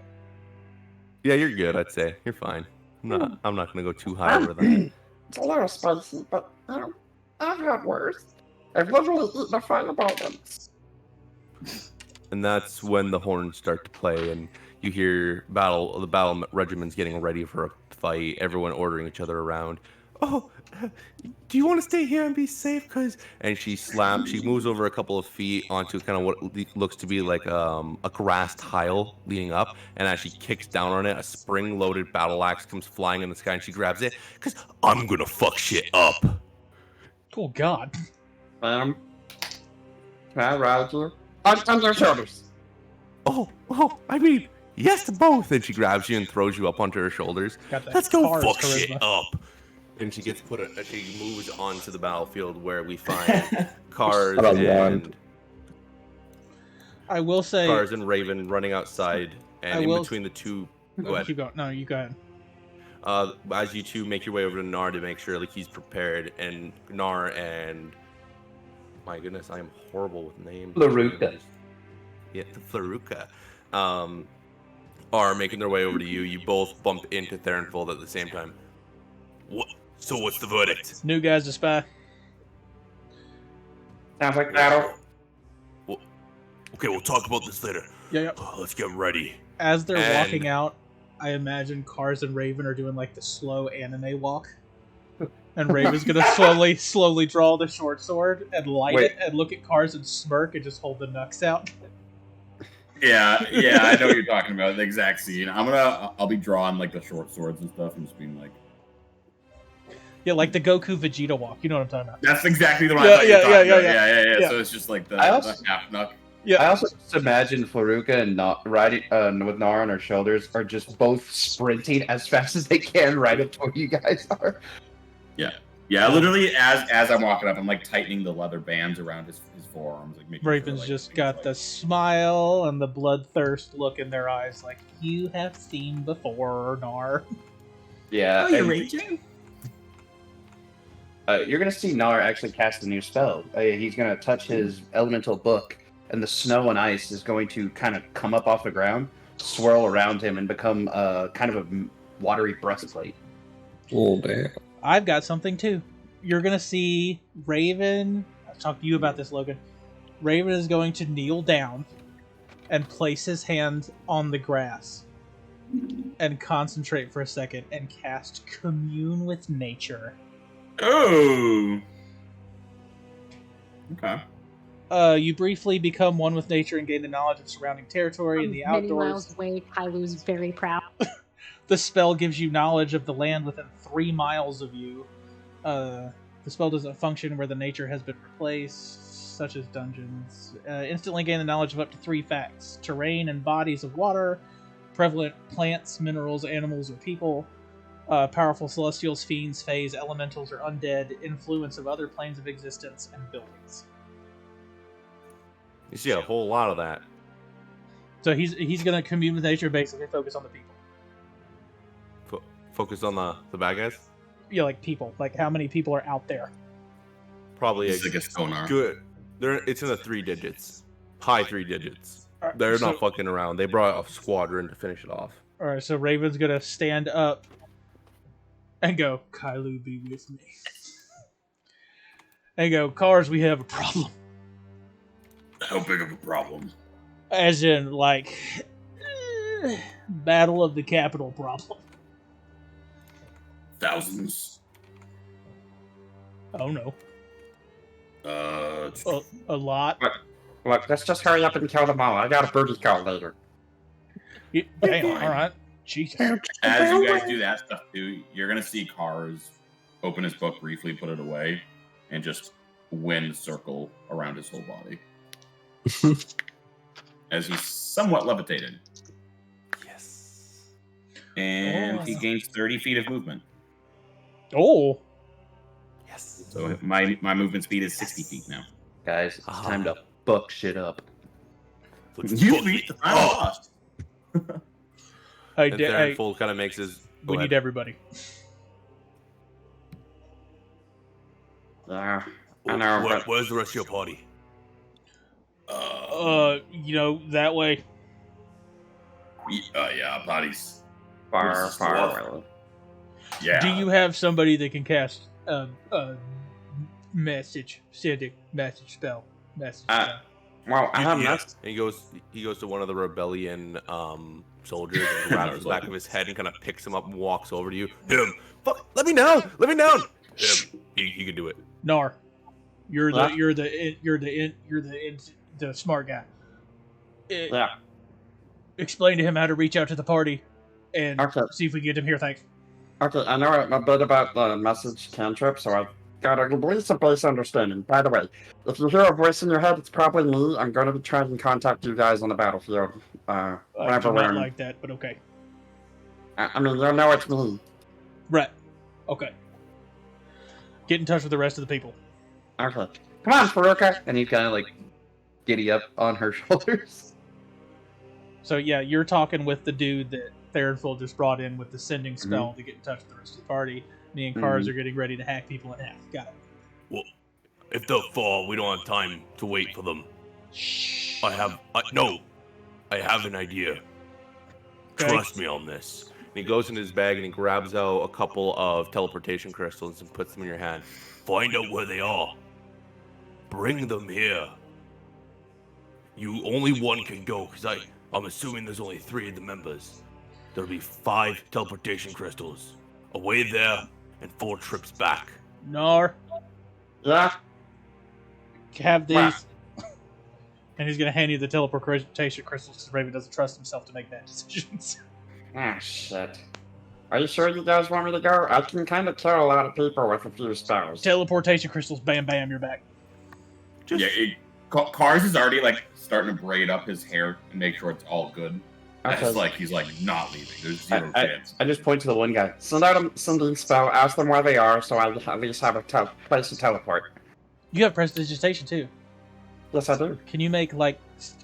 Yeah, you're good. I'd say you're fine. I'm not gonna go too high over that.
It's a little spicy, but I've had worse. I've literally eaten a fireball once.
And that's when the horns start to play, and you hear the battle regiments getting ready for a fight. Everyone ordering each other around. Oh, do you want to stay here and be safe? And she moves over a couple of feet onto kind of what looks to be like a grass tile leading up. And as she kicks down on it, a spring-loaded battle axe comes flying in the sky, and she grabs it because I'm gonna fuck shit up.
Oh God.
Can I ride you? On your shoulders.
Oh, I mean, yes to both. And she grabs you and throws you up onto her shoulders.
Got that
Let's go
Cars
fuck
charisma.
shit up. And she she moves onto the battlefield where we find Cars and
I will say.
Cars and Raven running outside, and in between the two. Go ahead.
You go. No, you go ahead.
As you two make your way over to Nar to make sure like he's prepared, and Nar and my goodness, I am horrible with names.
Flaruka.
Yeah, Flaruka. Are making their way over to you. You both bump into Theronfold at the same time.
What? So what's the verdict?
New guy's a spy.
Sounds like battle.
Well, okay, we'll talk about this later.
Yeah.
Let's get ready.
As they're
And-
walking out, I imagine Cars and Raven are doing like the slow anime walk. And Raven's gonna slowly draw the short sword and light
Wait.
it and look at Cars and smirk and just hold the knucks out.
Yeah, I know what you're talking about. The exact scene. I'll be drawing like the short swords and stuff, and just being like,
Yeah, like the Goku Vegeta walk. You know what I'm talking about?
that's exactly the one I
Yeah,
thought you were
yeah,
talking
yeah,
about.
yeah.
Yeah. So it's just like the
I also-
half knuck.
Yeah.
I also just imagine Flaruka and riding with Nar on her shoulders are just both sprinting as fast as they can right up to where you guys are.
Yeah, literally as I'm walking up, I'm like tightening the leather bands around his forearms, like making
Raven's
sure, like,
just
things
got
like-
the smile and the bloodthirst look in their eyes, like you have seen before, Nar.
Yeah.
Oh, you're
and
raging?
you're gonna see Nar actually cast a new spell. He's gonna touch his elemental book, and the snow and ice is going to kind of come up off the ground, swirl around him, and become kind of a watery breastplate.
Oh, damn.
I've got something too. You're gonna see Raven. I've talked to you about this, Logan. Raven is going to kneel down and place his hand on the grass and concentrate for a second and cast Commune with Nature.
Oh. Okay.
You briefly become one with nature and gain the knowledge of surrounding territory in the
Many
outdoors.
miles away, Kailu's very proud.
The spell gives you knowledge of the land within 3 miles of you. The spell doesn't function where the nature has been replaced, such as dungeons. Instantly gain the knowledge of up to 3 facts: terrain and bodies of water, prevalent plants, minerals, animals, or people, powerful celestials, fiends, fays, elementals, or undead, influence of other planes of existence, and buildings.
You see a whole lot of that.
So he's going to commune with nature, basically focus on the people.
Focus on the bad guys.
Yeah, like people. Like how many people are out there?
Probably
This is like a sonar.
good. It's in the 3 digits, high 3 digits.
Alright,
They're
so-
not fucking around. They brought a squadron to finish it off.
All right, so Raven's gonna stand up and go, "Kailu, be with me." And go, "Cars, we have a problem."
How big of a problem?
As in, like, Battle of the Capital problem.
Thousands.
Oh no,
Uh,
a lot.
Look, let's just hurry up and kill them all. I got a booty call later.
Damn. All right, Jesus.
as you guys do that stuff too, you're gonna see Cars open his book briefly, put it away, and just wind circle around his whole body as he's somewhat levitated.
Yes.
And he
Oh.
gains 30 feet of movement.
Oh,
Yes.
So my movement speed is 60 feet now.
Guys, it's time to fuck shit up.
You beat the final boss.
hey,
And
hey,
Fold kind of makes his.
we need everybody.
I know, but
Where's the rest of your party?
That way.
Yeah, bodies.
far, far away.
Yeah.
Do you have somebody that can cast send a message spell?
Well, I have
Yeah.
messed.
And he goes to one of the rebellion soldiers and grabs the back of his head and kind of picks him up and walks over to you. Him. Fuck! Let me down! Let me down! Him. He can do it.
Nar, you're
What?
the smart guy.
Yeah.
Explain to him how to reach out to the party and
Okay.
see if we can get him here. Thanks.
Okay, I know a bit about the message cantrip, so I've got at least a base understanding. By the way, if you hear a voice in your head, it's probably me. I'm going to be trying to contact you guys on the battlefield.
I
Whenever
do
we're
not
in.
like that, but okay.
I mean, you'll know it's me.
Right. Okay. Get in touch with the rest of the people.
Okay. Come on, Faruka.
And he's kind of like giddy up on her shoulders.
So yeah, you're talking with the dude that Theronful just brought in with the sending spell to get in touch with the rest of the party. Me and Cars are getting ready to hack people in half. Got it.
Well, if they'll fall, we don't have time to wait for them.
Shh.
I have an idea.
Okay.
Trust me on this.
And he goes in his bag and he grabs out a couple of teleportation crystals and puts them in your hand.
Find out where they are. Bring them here. You only one can go, because I'm assuming there's only 3 of the members. There'll be 5 teleportation crystals. Away there and 4 trips back.
Nar,
Yeah?
have these.
Wow.
And he's gonna hand you the teleportation crystals because Raven doesn't trust himself to make bad decisions.
Ah, shit. Are you sure you guys want me to go? I can kind of kill a lot of people with a few spells.
Teleportation crystals, bam, bam, you're back.
Cars is already like starting to braid up his hair and make sure it's all good.
Okay.
It's like he's like not leaving. There's zero chance.
I just point to the one guy.
Send out a sending spell, ask them where they are, so I at least have a place to teleport.
You have prestidigitation too.
Yes, I do.
Can you make like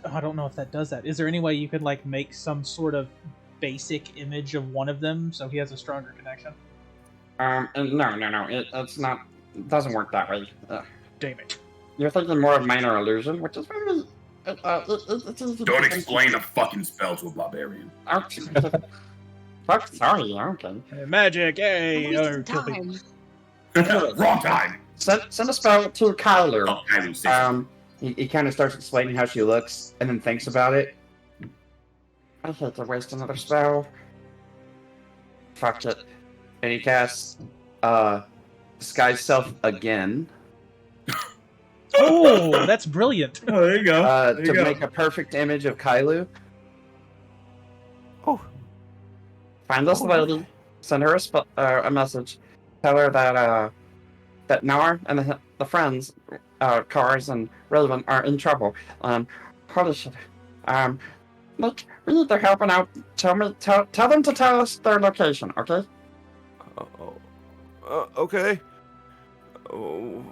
I don't know if that does that. Is there any way you could like make some sort of basic image of one of them so he has a stronger connection?
And no, it's not It doesn't work that way.
Damn it.
You're thinking more of minor illusion, which is very. It's easy to
Don't explain a fucking spell to a barbarian.
Fuck, sorry, okay.
Magic, yay!
Wasting
Or kill people.
time.
Wrong time.
Send a spell to Kyler.
Oh, I lose 6.
He kind of starts explaining how she looks and then thinks about it.
I hate to waste another spell. Fuck it.
And he casts disguise self again
Oh, that's brilliant.
Oh, there you go.
to make a perfect image of Kailu.
Find this lady. Send her a message. Tell her that that Nar and the friends, Cars and Raven, are in trouble. Holy shit. Look, we need their help, and out. Tell them to tell us their location, okay?
Okay. Oh,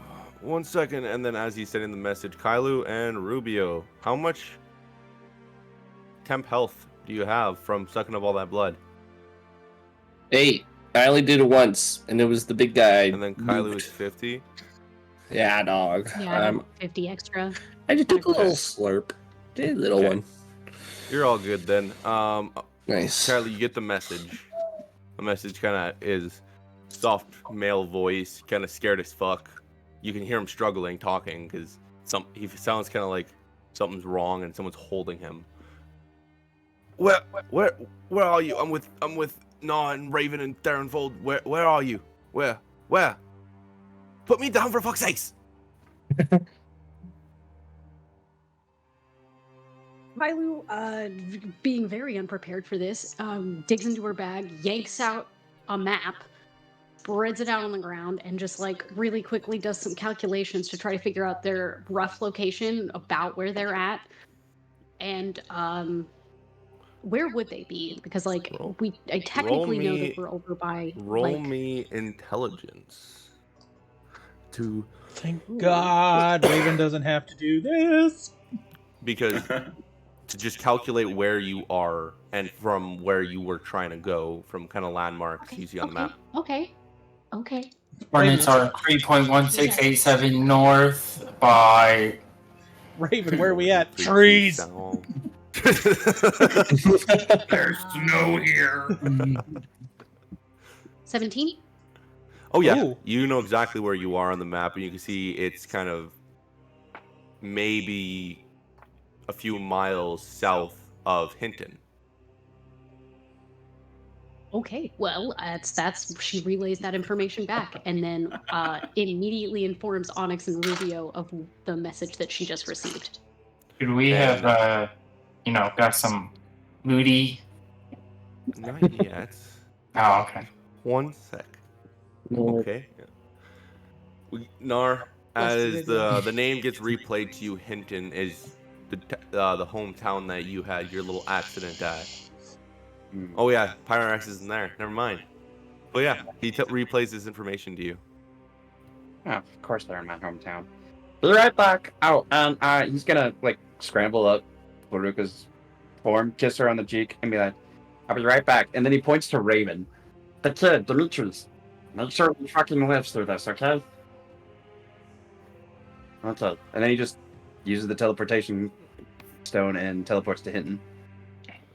1 second, and then as he's sending the message, Kailu and Rubio, how much temp health do you have from sucking up all that blood?
8. I only did it once, and it was the big guy.
And then Kailu is 50.
Yeah, dog.
Yeah, I have 50 extra.
I just took a little slurp. Did a little
Okay.
one.
You're all good then.
Nice.
Kailu, you get the message. The message kind of is soft male voice, kind of scared as fuck. You can hear him struggling, talking, because he sounds kind of like something's wrong and someone's holding him. Where are you? I'm with Nah and Raven and Darrenfold. Where are you? Where? Put me down for fuck's sakes!
Vailu, being very unprepared for this, digs into her bag, yanks out a map, spreads it out on the ground, and just like really quickly does some calculations to try to figure out their rough location, about where they're at, and where would they be? Because like I technically know that we're over by.
Roll me intelligence. To
Thank God Raven doesn't have to do this.
because to just calculate where you are and from where you were trying to go from kind of landmarks you see on the map.
Okay.
Coordinates are 3.1687 north by.
Raven, where are we at?
Three
Trees.
down.
There's snow here.
17.
Oh yeah,
Ooh.
you know exactly where you are on the map, and you can see it's kind of maybe a few miles south of Hinton.
Okay, well, that's she relays that information back, and then immediately informs Onyx and Rubio of the message that she just received.
Could we have, got some moody?
Not yet.
Oh, okay.
1 sec. Okay. Nar, as the name gets replayed to you, Hinton is the hometown that you had your little accident at. Oh yeah, Pyrax isn't there. Never mind. But yeah, he replays this information to you.
Oh, of course they're in my hometown. Be right back out, and he's gonna like scramble up Baruka's form, kiss her on the cheek, and be like, "I'll be right back." And then he points to Raven, the kid, Demetrius. Make sure he fucking lives through this, okay? Okay. And then he just uses the teleportation stone and teleports to Hinton.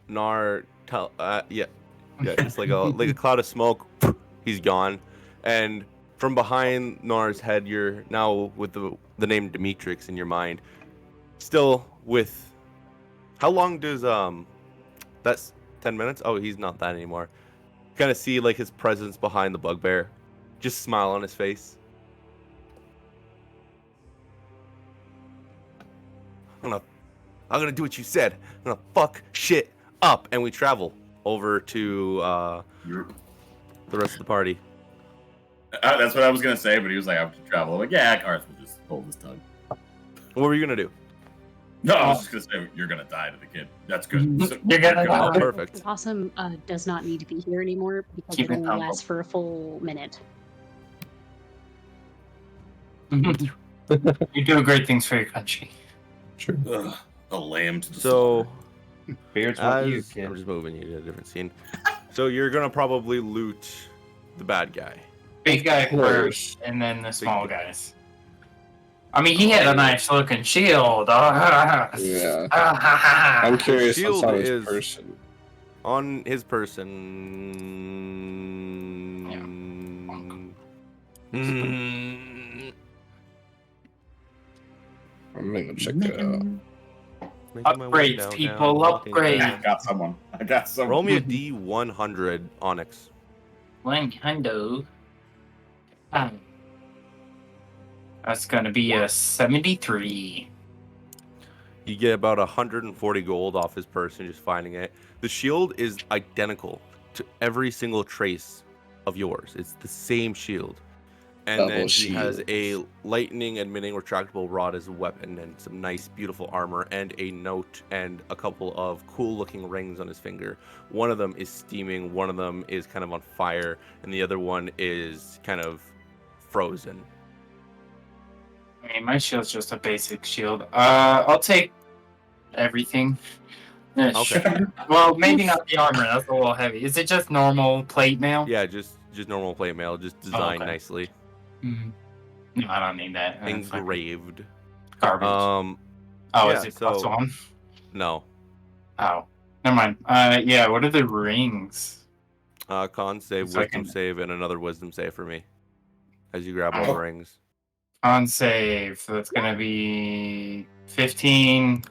Nar, it's like a cloud of smoke. He's gone, and from behind Nar's head, you're now with the name Demetrix in your mind. Still with. How long does That's 10 minutes. Oh, he's not that anymore. Kind of see like his presence behind the bugbear, just smile on his face. I'm gonna do what you said. I'm gonna fuck shit up, and we travel over to the rest of the party.
That's what I was gonna say, but he was like, "I have to travel." I'm like, yeah, Garth will just hold his tongue.
What were you gonna do?
No, I was just gonna say you're gonna die to the kid. That's good.
You're gonna
Oh,
die.
perfect.
Blossom does not need to be here anymore because
Keep
it
it
only
humble.
lasts for a full minute.
You do great things for your country.
Sure.
Ugh, a lamb to the
So,
Beards want you,
as
kid.
I'm just moving you to a different scene. So you're gonna probably loot the bad guy.
big guy
Of course.
first, and then the small guys. I mean, he had a nice looking shield.
Yeah. I'm curious
shield
on his
is-
person.
On his person. Mm,
I'm gonna go check it out.
making my way
Upgrades,
downtown,
people,
walking
upgrades.
down.
I got someone. I got someone.
Roll me a D100, Onyx.
One hundo. That's gonna be a 73.
You get about 140 gold off his person just finding it. The shield is identical to every single trace of yours. It's the same shield. And
Double
then he has a
shields.
lightning emitting retractable rod as a weapon and some nice beautiful armor and a note and a couple of cool looking rings on his finger. One of them is steaming, one of them is kind of on fire, and the other one is kind of frozen.
I mean, my shield's just a basic shield. I'll take everything. Yeah,
Okay.
sure. Well, maybe not the armor. That's a little heavy. Is it just normal plate mail?
Yeah, just normal plate mail, just designed
okay.
nicely.
Mhm. No, I don't need that. That's like
Engraved.
garbage.
Oh,
Is
yeah,
it plus
so-
one?
no.
Oh, never mind. Yeah. What are the rings?
Con save,
It's like
wisdom
an-
save, and another wisdom save for me. As you grab all the
Oh.
rings.
On save, so that's gonna be 15.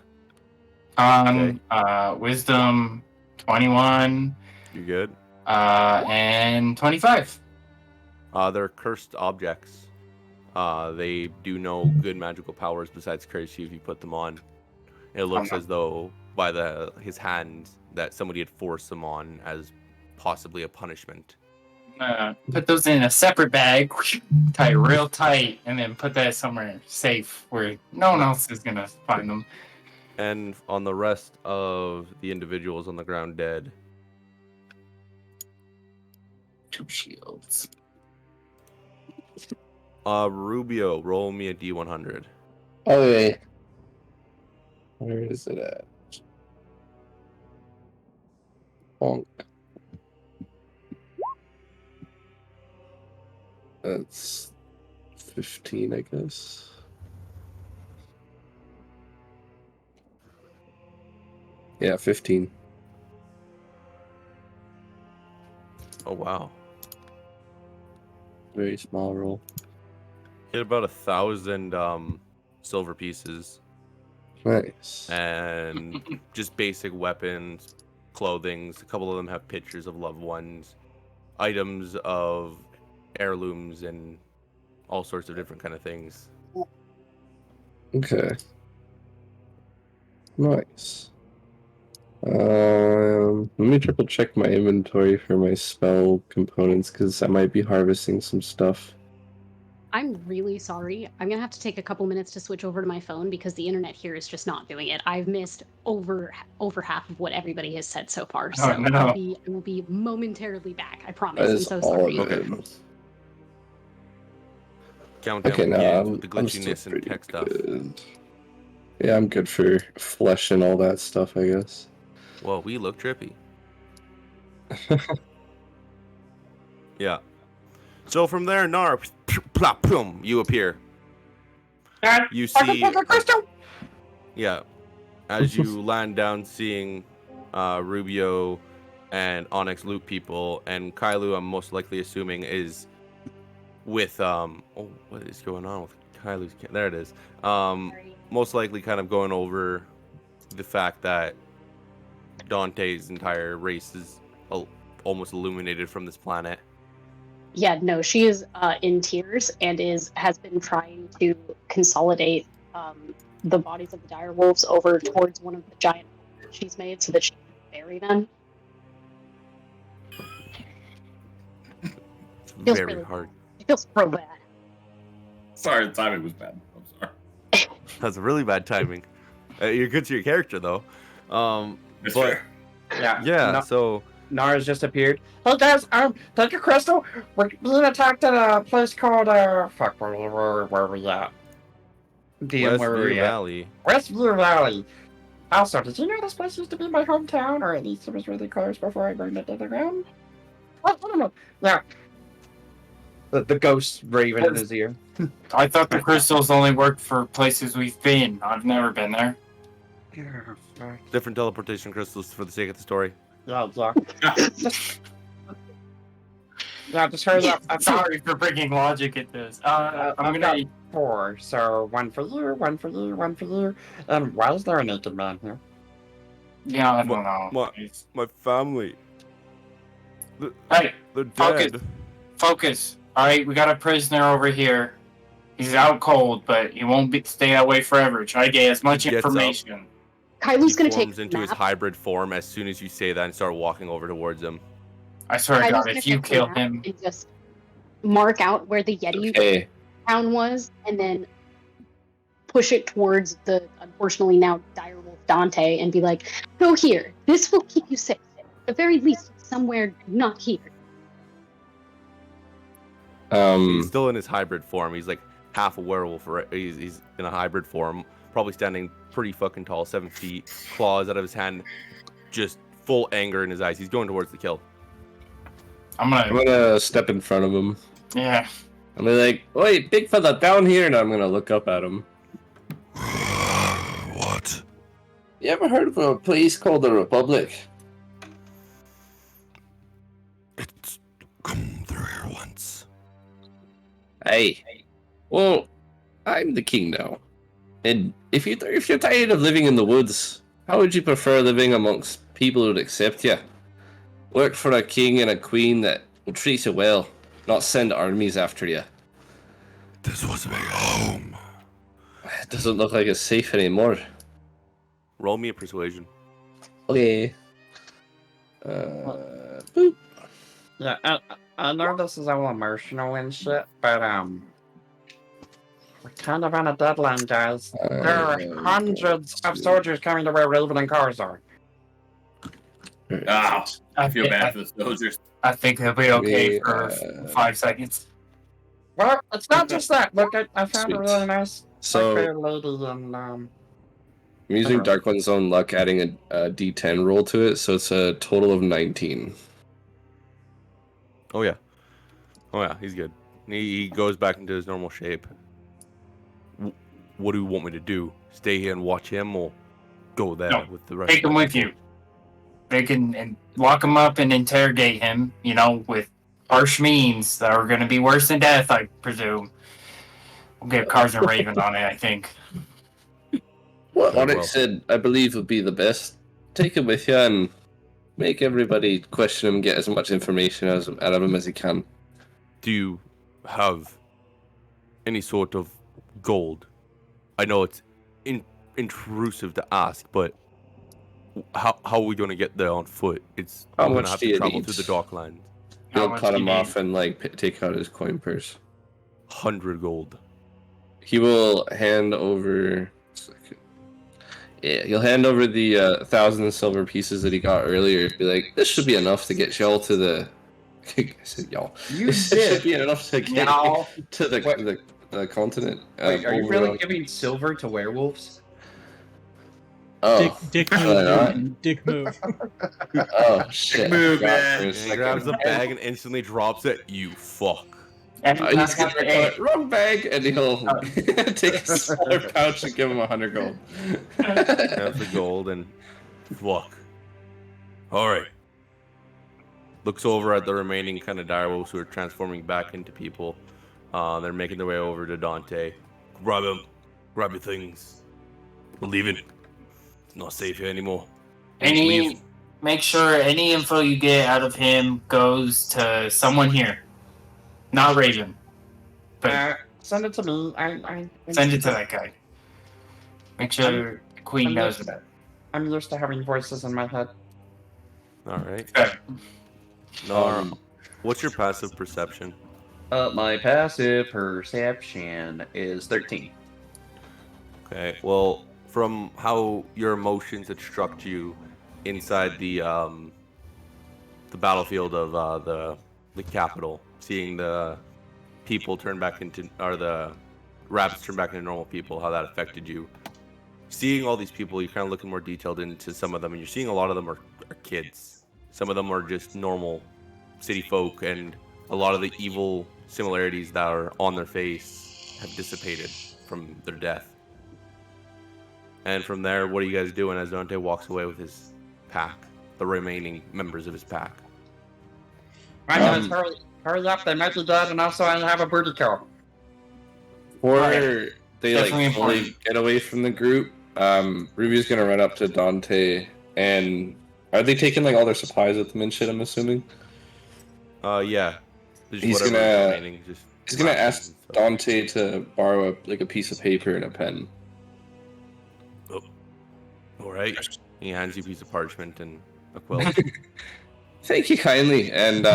On wisdom, 21.
You good?
And 25.
They're cursed objects. They do no good magical powers besides curse you if you put them on. It looks
no.
as though by his hand that somebody had forced them on as possibly a punishment.
Put those in a separate bag, tie it real tight, and then put that somewhere safe where no one else is gonna find them.
And on the rest of the individuals on the ground dead,
2 shields.
Rubio, roll me a D100.
Okay. Where is it at? Bonk. That's 15, I guess. Yeah, 15.
Oh wow.
Very small roll.
Hit about 1,000 silver pieces
Nice.
and just basic weapons, clothings. A couple of them have pictures of loved ones, items of heirlooms, and all sorts of different kind of things.
Okay. Nice. Let me triple check my inventory for my spell components because I might be harvesting some stuff.
I'm really sorry. I'm gonna have to take a couple minutes to switch over to my phone because the internet here is just not doing it. I've missed over half of what everybody has said so far. So
Oh, no.
I will be momentarily back. I promise.
That
I'm
is
so
all
sorry.
of
Okay.
it.
Countdown
Okay, no,
begins
I'm,
with the
I'm still
glitchiness and
pretty
tech stuff.
good. Yeah, I'm good for flesh and all that stuff, I guess.
Well, we look trippy. Yeah. So from there, Nar, plop, boom, you appear. You see, yeah, as you land down, seeing Rubio and Onyx loot people, and Kailu, I'm most likely assuming is with oh, what is going on with Kailu's? There it is. Most likely, kind of going over the fact that Dante's entire race is almost illuminated from this planet.
Yeah, no, she is in tears and has been trying to consolidate the bodies of the dire wolves over towards one of the giant holes she's made so that she can bury them.
It's
Feels
very
really
hard.
It feels real bad.
Sorry, the timing was bad. I'm sorry.
That's really bad timing. You're good to your character though.
It's
But
fair.
yeah,
No-
so
Nara's just appeared. Hey guys, take a crystal. We're being attacked at a place called fuck, where are we at? DM, where are
Westview
we at?
Valley.
Westview Valley. Also, did you know this place used to be my hometown, or at least it was really close before I burned it to the ground? I don't know. Yeah. the ghost raven in his ear.
I thought the crystals only worked for places we've been. I've never been there.
Different teleportation crystals for the sake of the story.
Yeah. Yeah, just hurry up.
I'm sorry for bringing logic at this. I'm
I've
gonna.
got 4, so 1 for you, 1 for you, 1 for you. Why is there a naked man here?
Yeah, I don't know.
My family.
Hey,
They're
Focus.
dead.
focus. All right, we got a prisoner over here. He's out cold, but he won't stay that way forever. Try to get as much
He gets up.
information.
Kylo's
He
gonna take
forms
a
into his
nap.
hybrid form as soon as you say that and start walking over towards him.
I swear to
Kylo's
God,
gonna
if you
take a
kill
nap
him,
and just mark out where the Yeti
Okay.
town was, and then push it towards the unfortunately now direwolf Dante, and be like, "Go here. This will keep you safe. At the very least, somewhere not here."
He's still in his hybrid form. He's like half a werewolf. Right? He's in a hybrid form, probably standing pretty fucking tall, 7 feet, claws out of his hand, just full anger in his eyes. He's going towards the kill.
I'm
I'm
gonna.
gonna step in front of him.
Yeah.
I'm gonna be like, "Wait, big fella, down here!" And I'm gonna look up at him.
What?
You ever heard of a place called the Republic?
It's come through here once.
Hey, well, I'm the king now, and if you're tired of living in the woods, how would you prefer living amongst people who'd accept you? Work for a king and a queen that will treat you well, not send armies after you.
This was my home.
It doesn't look like it's safe anymore.
Roll me a persuasion.
Okay. Boop.
Yeah, I know this is all emotional and shit, but we're kind of on a deadline, guys. There are hundreds of soldiers coming to where Raven and Cars are.
Ah, I feel bad for the soldiers.
I think he'll be okay
We,
for 5 seconds.
Well, it's not just that. Look, I found
Sweet.
a really nice
So
fair lady, and
I'm using Dark One's Own Luck, adding a D10 roll to it, so it's a total of 19.
Oh yeah, he's good. He goes back into his normal shape. What do you want me to do? Stay here and watch him, or go there
No,
with the rest?
Take
of
him
my
with
people?
you. They can and lock him up and interrogate him, with harsh means that are going to be worse than death, I presume. We'll get Cars and Raven on it, I think.
What
Very
Onyx
well.
said, I believe, would be the best. Take him with you and make everybody question him, get as much information out of him as he can.
Do you have any sort of gold? I know it's intrusive to ask, but how are we going to get there on foot?
How
we're going
much
to have
do
to
you
travel
need?
through the docklands.
How
He'll
much
cut
do
him
you
off
need?
and take out his coin purse.
100 gold.
He will hand over. Yeah, he'll hand over the 1,000 silver pieces that he got earlier. Be like, this should be enough to get y'all to the. I said y'all.
you
This
did.
should be enough to get
Y'all.
to the
What?
the continent.
Wait, are you
over
really
on-
giving silver to werewolves?
Oh,
Dick
Why
move,
not?
dude. Dick move.
oh shit!
Move,
I forgot
man.
for a
And he grabs
second.
the bag and instantly drops it. You fuck.
And
He's gonna go, wrong bag, and he'll take a smaller pouch and give him 100 gold.
Grabs the gold and fuck. All right. Looks over at the remaining kind of direwolves who are transforming back into people. They're making their way over to Dante.
Grab him. Grab your things. We're leaving. It's not safe here anymore.
Make sure any info you get out of him goes to someone here. Not Raven. But
Send it to me. I
send it to that guy. Make sure the Queen
I'm
knows
just-
about it.
I'm used to having voices in my head.
All right.
Okay.
Nar, what's your passive perception?
My passive perception is 13.
Okay. Well, from how your emotions had struck you inside the battlefield of the capital, seeing the people turn back into, or the rabbits turn back into normal people, how that affected you. Seeing all these people, you're kind of looking more detailed into some of them, and you're seeing a lot of them are kids. Some of them are just normal city folk, and a lot of the evil similarities that are on their face have dissipated from their death. And from there, what are you guys doing as Dante walks away with his pack, the remaining members of his pack?
Right, guys, hurry up. They might be dead, and also I have a booty call.
Before
Right.
they
Definitely
fully
important.
get away from the group, Ruby's gonna run up to Dante, and are they taking like all their supplies with them and shit? I'm assuming.
Yeah. Just
He's
whatever's
gonna-
remaining, just
He's gonna
rations
ask
and stuff.
Dante to borrow a piece of paper and a pen.
All right. He hands you a piece of parchment and a quill.
Thank you kindly. And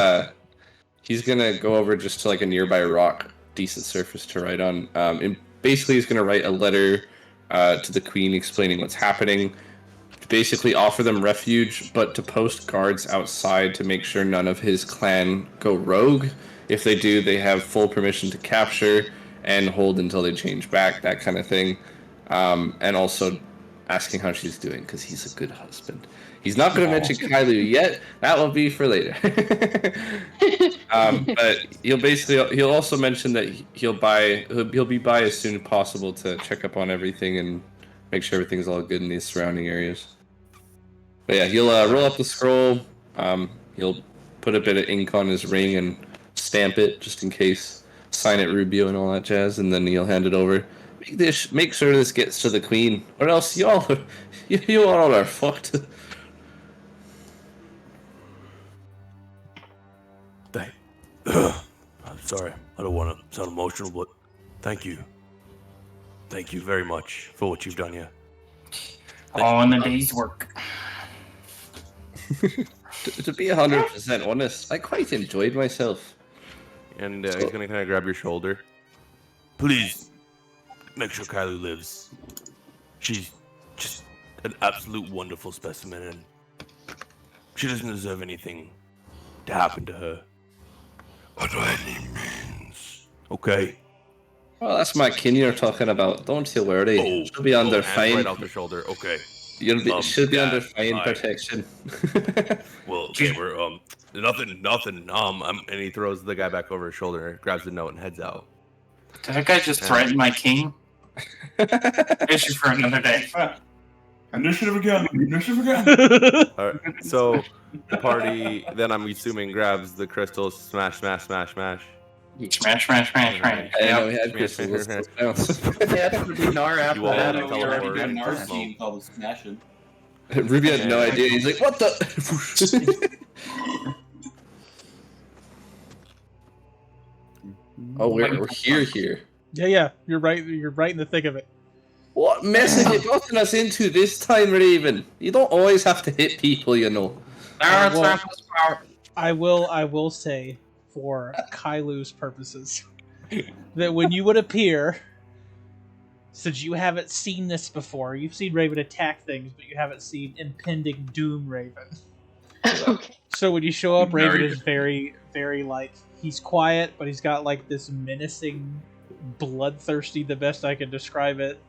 he's gonna go over just to like a nearby rock, decent surface to write on. And basically, he's gonna write a letter to the queen explaining what's happening. To basically offer them refuge, but to post guards outside to make sure none of his clan go rogue. If they do, they have full permission to capture and hold until they change back, that kind of thing. And also asking how she's doing, because he's a good husband. He's not going to mention Kailu yet. That will be for later. But he'll also mention that he'll be by as soon as possible to check up on everything and make sure everything's all good in these surrounding areas. But yeah, he'll roll up the scroll. He'll put a bit of ink on his ring and stamp it just in case. Sign it Rubio and all that jazz, and then he'll hand it over. Make sure this gets to the queen, or else you all are fucked.
I'm sorry. I don't want to sound emotional, but thank you. Thank you very much for what you've done here.
All in the day's work.
To be 100% honest, I quite enjoyed myself.
And he's going to kind of grab your shoulder.
Please, make sure Kylie lives. She's just an absolute wonderful specimen, and she doesn't deserve anything to happen to her. By any means. Okay?
Well, that's my kin you're talking about. Don't you worry. She'll be under
hands
fine.
right off the shoulder. Okay.
She'll be
yeah,
under fine
I-
protection.
Well, okay, we're, nothing.
And he throws the guy back over his shoulder, grabs the note, and heads out.
Did that guy just threaten my king? Issue for another day.
Initiative again.
All right. So the party, then I'm assuming, grabs the crystals, smash.
Smash.
I know we had crystals.
Yeah, it would be Nar after
You all
that.
know
We already
teleport
done
into
Nar.
smoke.
called Smashing.
Ruby had no idea. He's like, what the? Oh, we're here.
Yeah. You're right. You're right in the thick of it.
What mess have you gotten us into this time, Raven? You don't always have to hit people, you know.
No, it's
Well-
not his power.
I will say, for Kailu's purposes, that when you would appear, since you haven't seen this before, you've seen Raven attack things, but you haven't seen impending doom Raven.
Okay.
So when you show up,
Very
Raven is very, very like, he's quiet, but he's got like this menacing, bloodthirsty, the best I can describe it,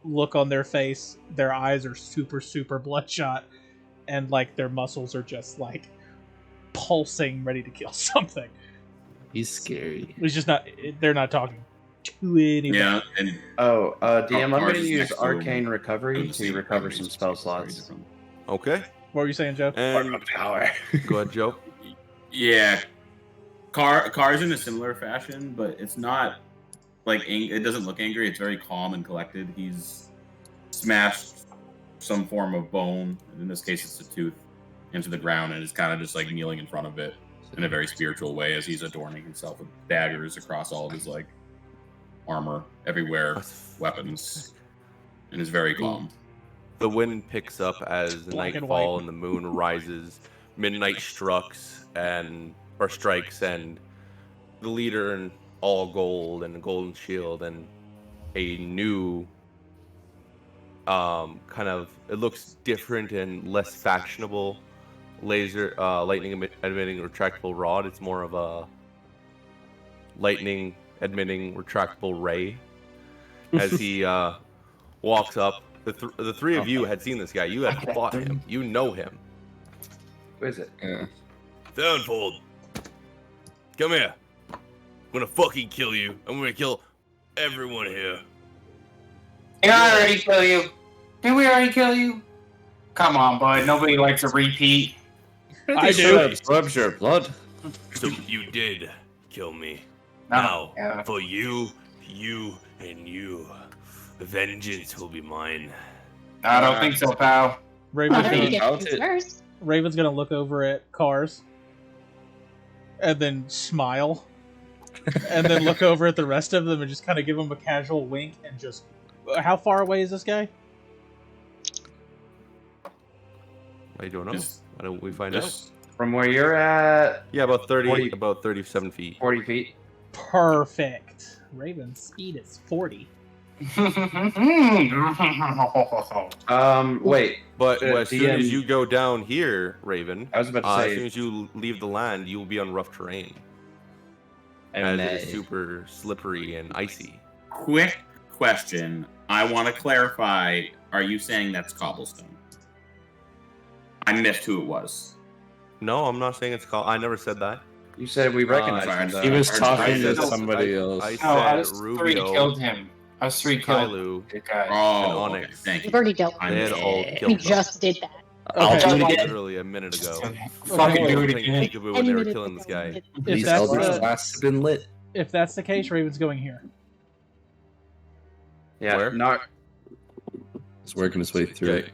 look on their face. Their eyes are super, super bloodshot, and like their muscles are just like pulsing, ready to kill something.
He's scary.
It's just not, they're not talking to anybody.
Yeah, and
Oh, DM, I'm
Ours
going to
is
use
next to
Arcane
him.
Recovery to recover some spell slots.
Okay.
What were you saying, Joe?
And
Power.
go ahead, Joe.
yeah, Car's in a similar fashion, but it's not like it doesn't look angry. It's very calm and collected. He's smashed some form of bone, in this case it's a tooth, into the ground, and is kind of just like kneeling in front of it in a very spiritual way as he's adorning himself with daggers across all of his like armor everywhere, weapons, and is very calm.
The wind picks up as the
Black and
nightfall
white.
and the moon rises. Midnight strikes, and the leader in all gold and a golden shield and a new kind of, it looks different and less fashionable lightning emitting retractable rod. It's more of a lightning emitting retractable ray. As he walks up, the three of you had seen this guy. You had fought him. You know him.
Who is it?
Yeah.
Downfold. Come here. I'm gonna fucking kill you. I'm gonna kill everyone here.
Did I already kill you? Did we already kill you? Come on, bud. Nobody likes a repeat.
I
It
do.
absorbs your blood.
So you did kill me.
No,
Now,
yeah.
for you, and you, vengeance will be mine.
I don't think so, pal.
Raven's
I think
gonna,
Count
it's
it.
first.
Raven's gonna look over at Cars, and then smile, and then look over at the rest of them and just kind of give them a casual wink and just. How far away is this guy?
I don't know.
Just-
Why don't we find out?
Just
From where you're at,
Yeah, about
40.
about 37 feet.
40 feet.
Perfect. Raven's speed is 40.
Wait.
But as soon as
DM
you go down here, Raven,
I was about to
as
say.
soon as you leave the land, you will be on rough terrain, as
And
it is super slippery and icy.
quick question. I want to clarify. Are you saying that's cobblestone? I missed who it was.
No, I'm not saying it's called. I never said that.
you said we recognized
sorry,
that.
He was
I
talking to
said-
somebody
I-
else.
I
No, us
said
three
Rubio,
killed him. Us three killed
Kylu,
the guy.
Oh,
And
okay.
Onyx.
Thank
We've
you.
already dealt
I
with
they
it.
had
missed
all
it.
killed
We
them.
just did that.
I'll
Okay.
do it again.
Literally a minute ago.
Fucking do it
Playing
again.
peekaboo when they were killing this guy.
If
These
that's
elders
the-
blasts have been lit.
If that's the case, Raven's going here.
Yeah,
Where?
not.
It's working its way through.
Okay.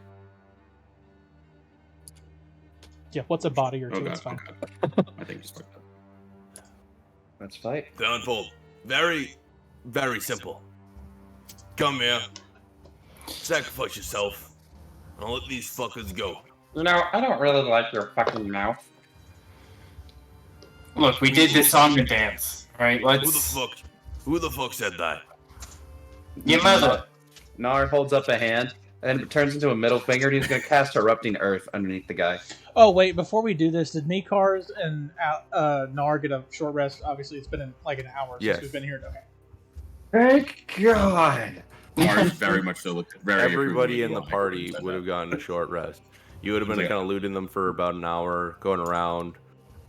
Yeah, what's a body or two?
Okay.
It's fine.
I think just fucked up.
Let's fight.
Downfall. Very, very simple. Come here. Sacrifice yourself. And I'll let these fuckers go.
You know, I don't really like your fucking mouth.
Look, we did the song and dance, right? Let's.
Who the fuck said that?
Your mother.
Nar holds up a hand, and it turns into a middle finger, and he's going to cast Erupting Earth underneath the guy.
Oh wait, before we do this, did me, Cars, and Nar get a short rest? Obviously, it's been like an hour since
Yes.
we've been here. Okay.
Thank God!
Ours very much so looked very.
Everybody in the
approvingly
party
when
would have gotten a short rest. You would have been
Yeah.
kind of looting them for about an hour, going around,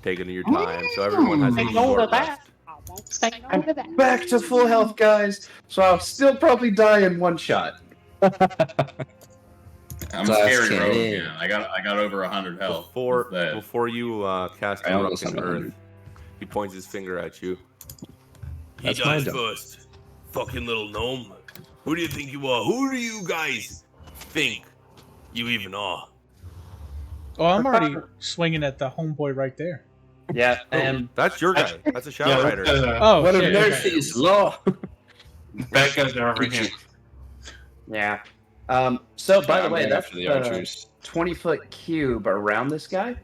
taking your time. So everyone has a
Say no
short
to that.
rest.
I won't say no to that.
Back to full health, guys. So I'll still probably die in one shot.
I'm
Glass
scared, bro.
cannon.
Yeah, I got over 100 health.
Before you cast
I almost
Erupting
have
Earth,
100.
he points his finger at you.
He
That's my
dies
job.
first. Fucking little gnome. Who do you think you are? Who do you guys think you even are?
Oh, I'm already swinging at the homeboy right there.
Yeah,
Oh,
and
that's your guy. That's a Shadow
Yeah,
Rider.
Oh,
What
shit,
if
okay.
Murphy's Law?
Becca's over here.
yeah. So by the
I'm
way,
going
that's
after the archers.
20-foot cube around this guy.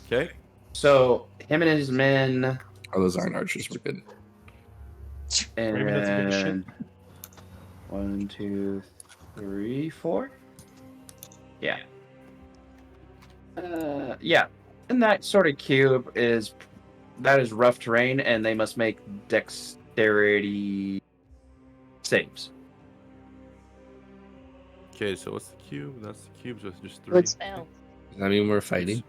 Okay.
So him and his men,
Oh, those aren't archers. We're good.
Maybe that's a bit of shit.
and 1, 2, 3, 4. Yeah. Yeah. And that sort of cube is rough terrain, and they must make dexterity saves.
Okay, so what's the cube? That's the cube, so it's just 3.
Good spell.
Does that mean we're fighting?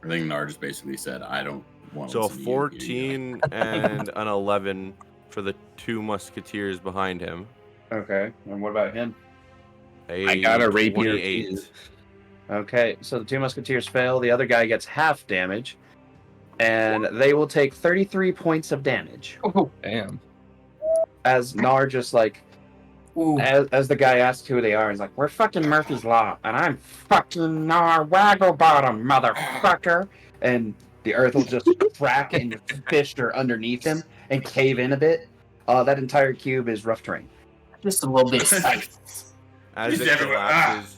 I think Nar just basically said, I don't want to
So a
listen to you,
14 and an 11 for the 2 musketeers behind him.
Okay. And what about him?
I got a rapier
28.
too.
Okay, so the 2 musketeers fail. The other guy gets half damage, and they will take 33 points of damage.
Damn.
As Nar just like,
Ooh.
as the guy asks who they are, he's like, "We're fucking Murphy's Law, and I'm fucking Nar Wagglebottom, motherfucker." And the earth will just crack and your fists are underneath him and cave in a bit. That entire cube is rough terrain.
Just a little bit spice.
As
Just
it
everywhere.
collapses,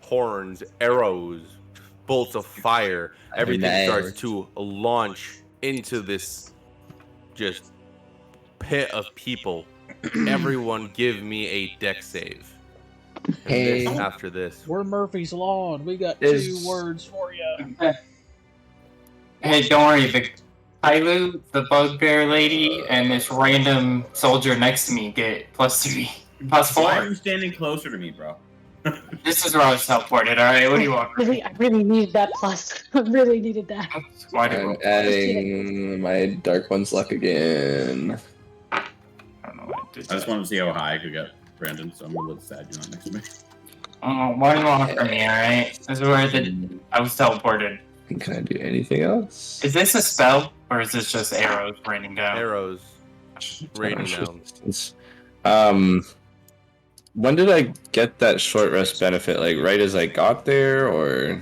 horns, arrows, bolts of fire, everything
Nice.
starts to launch into this just pit of people. Everyone give me a dex save. And
Hey.
this, after this.
We're Murphy's Law, and we got
Is-
2 words for you.
Hey, don't worry. The Kylu, the bugbear lady, and this random soldier next to me get +3,
Why are
+4.
you standing closer to me, bro?
This is where I was teleported. All right, what do you want?
I really needed that plus. I really needed that.
Why do you
I'm
roll?
adding my Dark One's luck again.
I don't know what I did.
I just wanted to see how high I could get Brandon, so I'm a little sad you're not next to me.
Oh, what do you want from me? All right, this is where I was teleported.
Can I do anything else?
Is this a spell or is this just arrows raining down?
Arrows raining down.
When did I get that short rest benefit? Like right as I got there, or?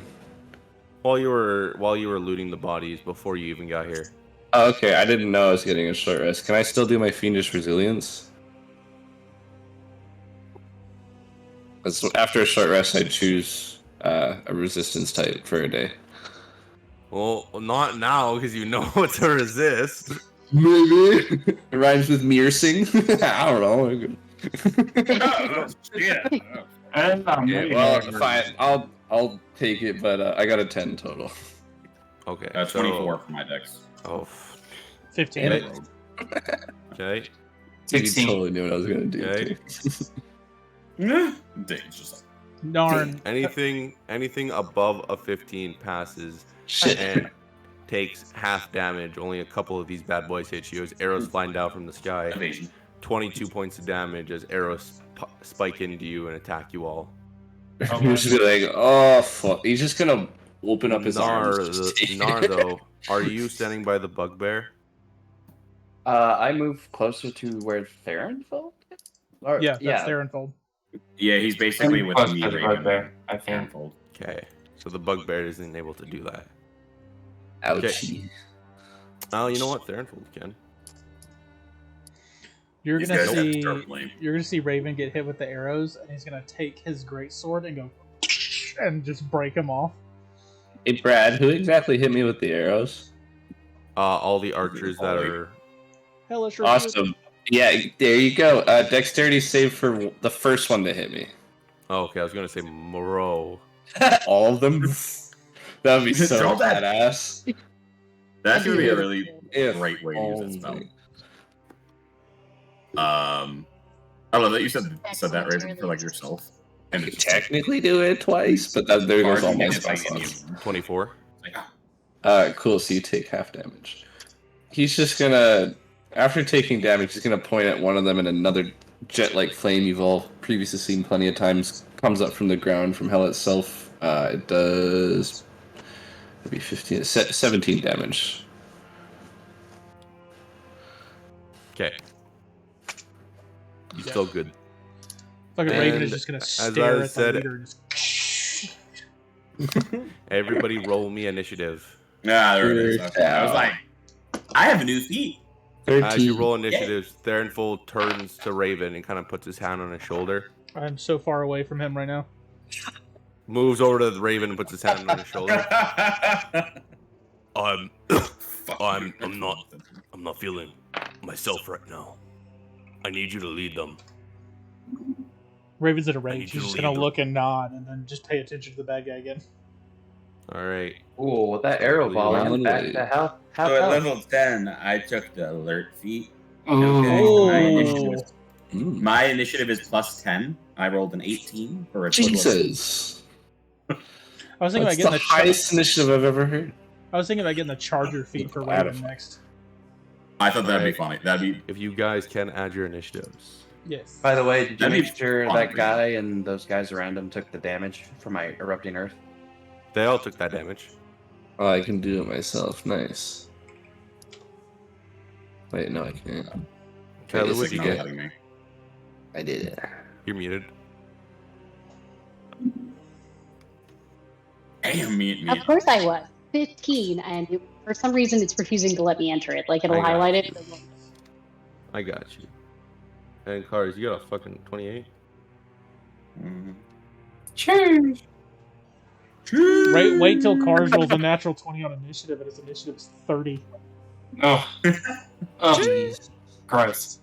While you were looting the bodies before you even got here.
Oh, okay, I didn't know I was getting a short rest. Can I still do my fiendish resilience? 'Cause after a short rest, I choose a resistance type for a day.
Well, not now because you know what to resist.
Maybe it rhymes with mearsing. I don't know.
Yeah.
Okay, well, fine. I'll take it, but I got a 10 total.
Okay.
24 for my dex.
Oh.
15.
Damn it.
Okay.
You
16.
totally knew what I was gonna do.
Okay.
Dave's just
Darn.
Anything above a 15 passes
Shit.
and takes half damage. Only a couple of these bad boys hit you as arrows flying down from the sky.
evasion.
22 points of damage as arrows spike into you and attack you all.
You're just gonna be like, oh fuck. He's just gonna open up his arms.
Nar, though, are you standing by the bugbear?
I move closer to where Theron fell. Or,
Yeah, that's Theronfold.
Yeah, he's basically with
Close
me
to the
Raven,
bugbear, I think.
Handfold.
Okay, so the bugbear isn't able to do that.
Ouchie.
Oh, you know what? Theronfold can.
You're
These
gonna
guys are
see
terribly-
you're gonna see Raven get hit with the arrows, and he's gonna take his greatsword and go and just break him off.
Hey Brad, who exactly hit me with the arrows?
All the archers that are.
Hellish
Awesome. Yeah, there you go. Dexterity save for the first one that hit me.
Oh, okay, I was gonna say Moreau.
All of them. That would be so
Throw that-
badass.
That's gonna be a really
If
great way to use that
only.
spell. I love that you said that Raven for like yourself.
I
And
could
it's
technically do it twice, but that there goes
hard
all
to
my
get
spell
it by
slots.
24.
like, ah.
Cool. So you take half damage. He's just gonna, after taking damage, he's gonna point at one of them, and another jet-like flame you've all previously seen plenty of times comes up from the ground from hell itself. It does maybe 15, 17 damage.
Okay. He's still good.
Fucking Raven
And
is just gonna
as
stare
I
at the
said-
leader and just
Everybody roll me initiative.
Yeah, there it is. Okay. I was like, I have a new feat.
13.
As you roll initiatives, Theronfold turns to Raven and kind of puts his hand on his shoulder.
I'm so far away from him right now.
Moves over to the Raven and puts his hand on his shoulder. I'm not feeling myself right now. I need you to lead them.
Raven's in a
need
rage.
you
He's
to
just gonna
lead
look and nod, and then just pay attention to the bad guy again.
All right.
Ooh, with that arrow ball, I'm back to half
So at
health.
level 10, I took the alert feat.
Ooh.
My initiative is plus 10. I rolled an 18 for a total of-
Jesus.
I was thinking
That's
about getting
the
the
highest initiative I've ever heard.
I was thinking about getting the charger feed for Raven next.
I thought that'd be funny. That'd be
If you guys can add your initiatives.
Yes.
By the way, did you
That'd be
make sure
fun,
that
man.
guy and those guys around him took the damage from my erupting earth?
They all took that damage.
Oh, I can do it myself. Nice. Wait, no, I can't.
Tyler,
Yes,
what'd you
not
get?
letting me.
I did it.
You're muted.
Damn, me.
Of course I was. 15, and for some reason it's refusing to let me enter it. Like, it'll
I got
highlight
you.
it. but it won't.
I got you. And Cars, you got a fucking 28.
Mhm.
Cheers.
Wait till Cars rolls a natural 20 on initiative, and his initiative is 30.
Oh. Oh. Gross.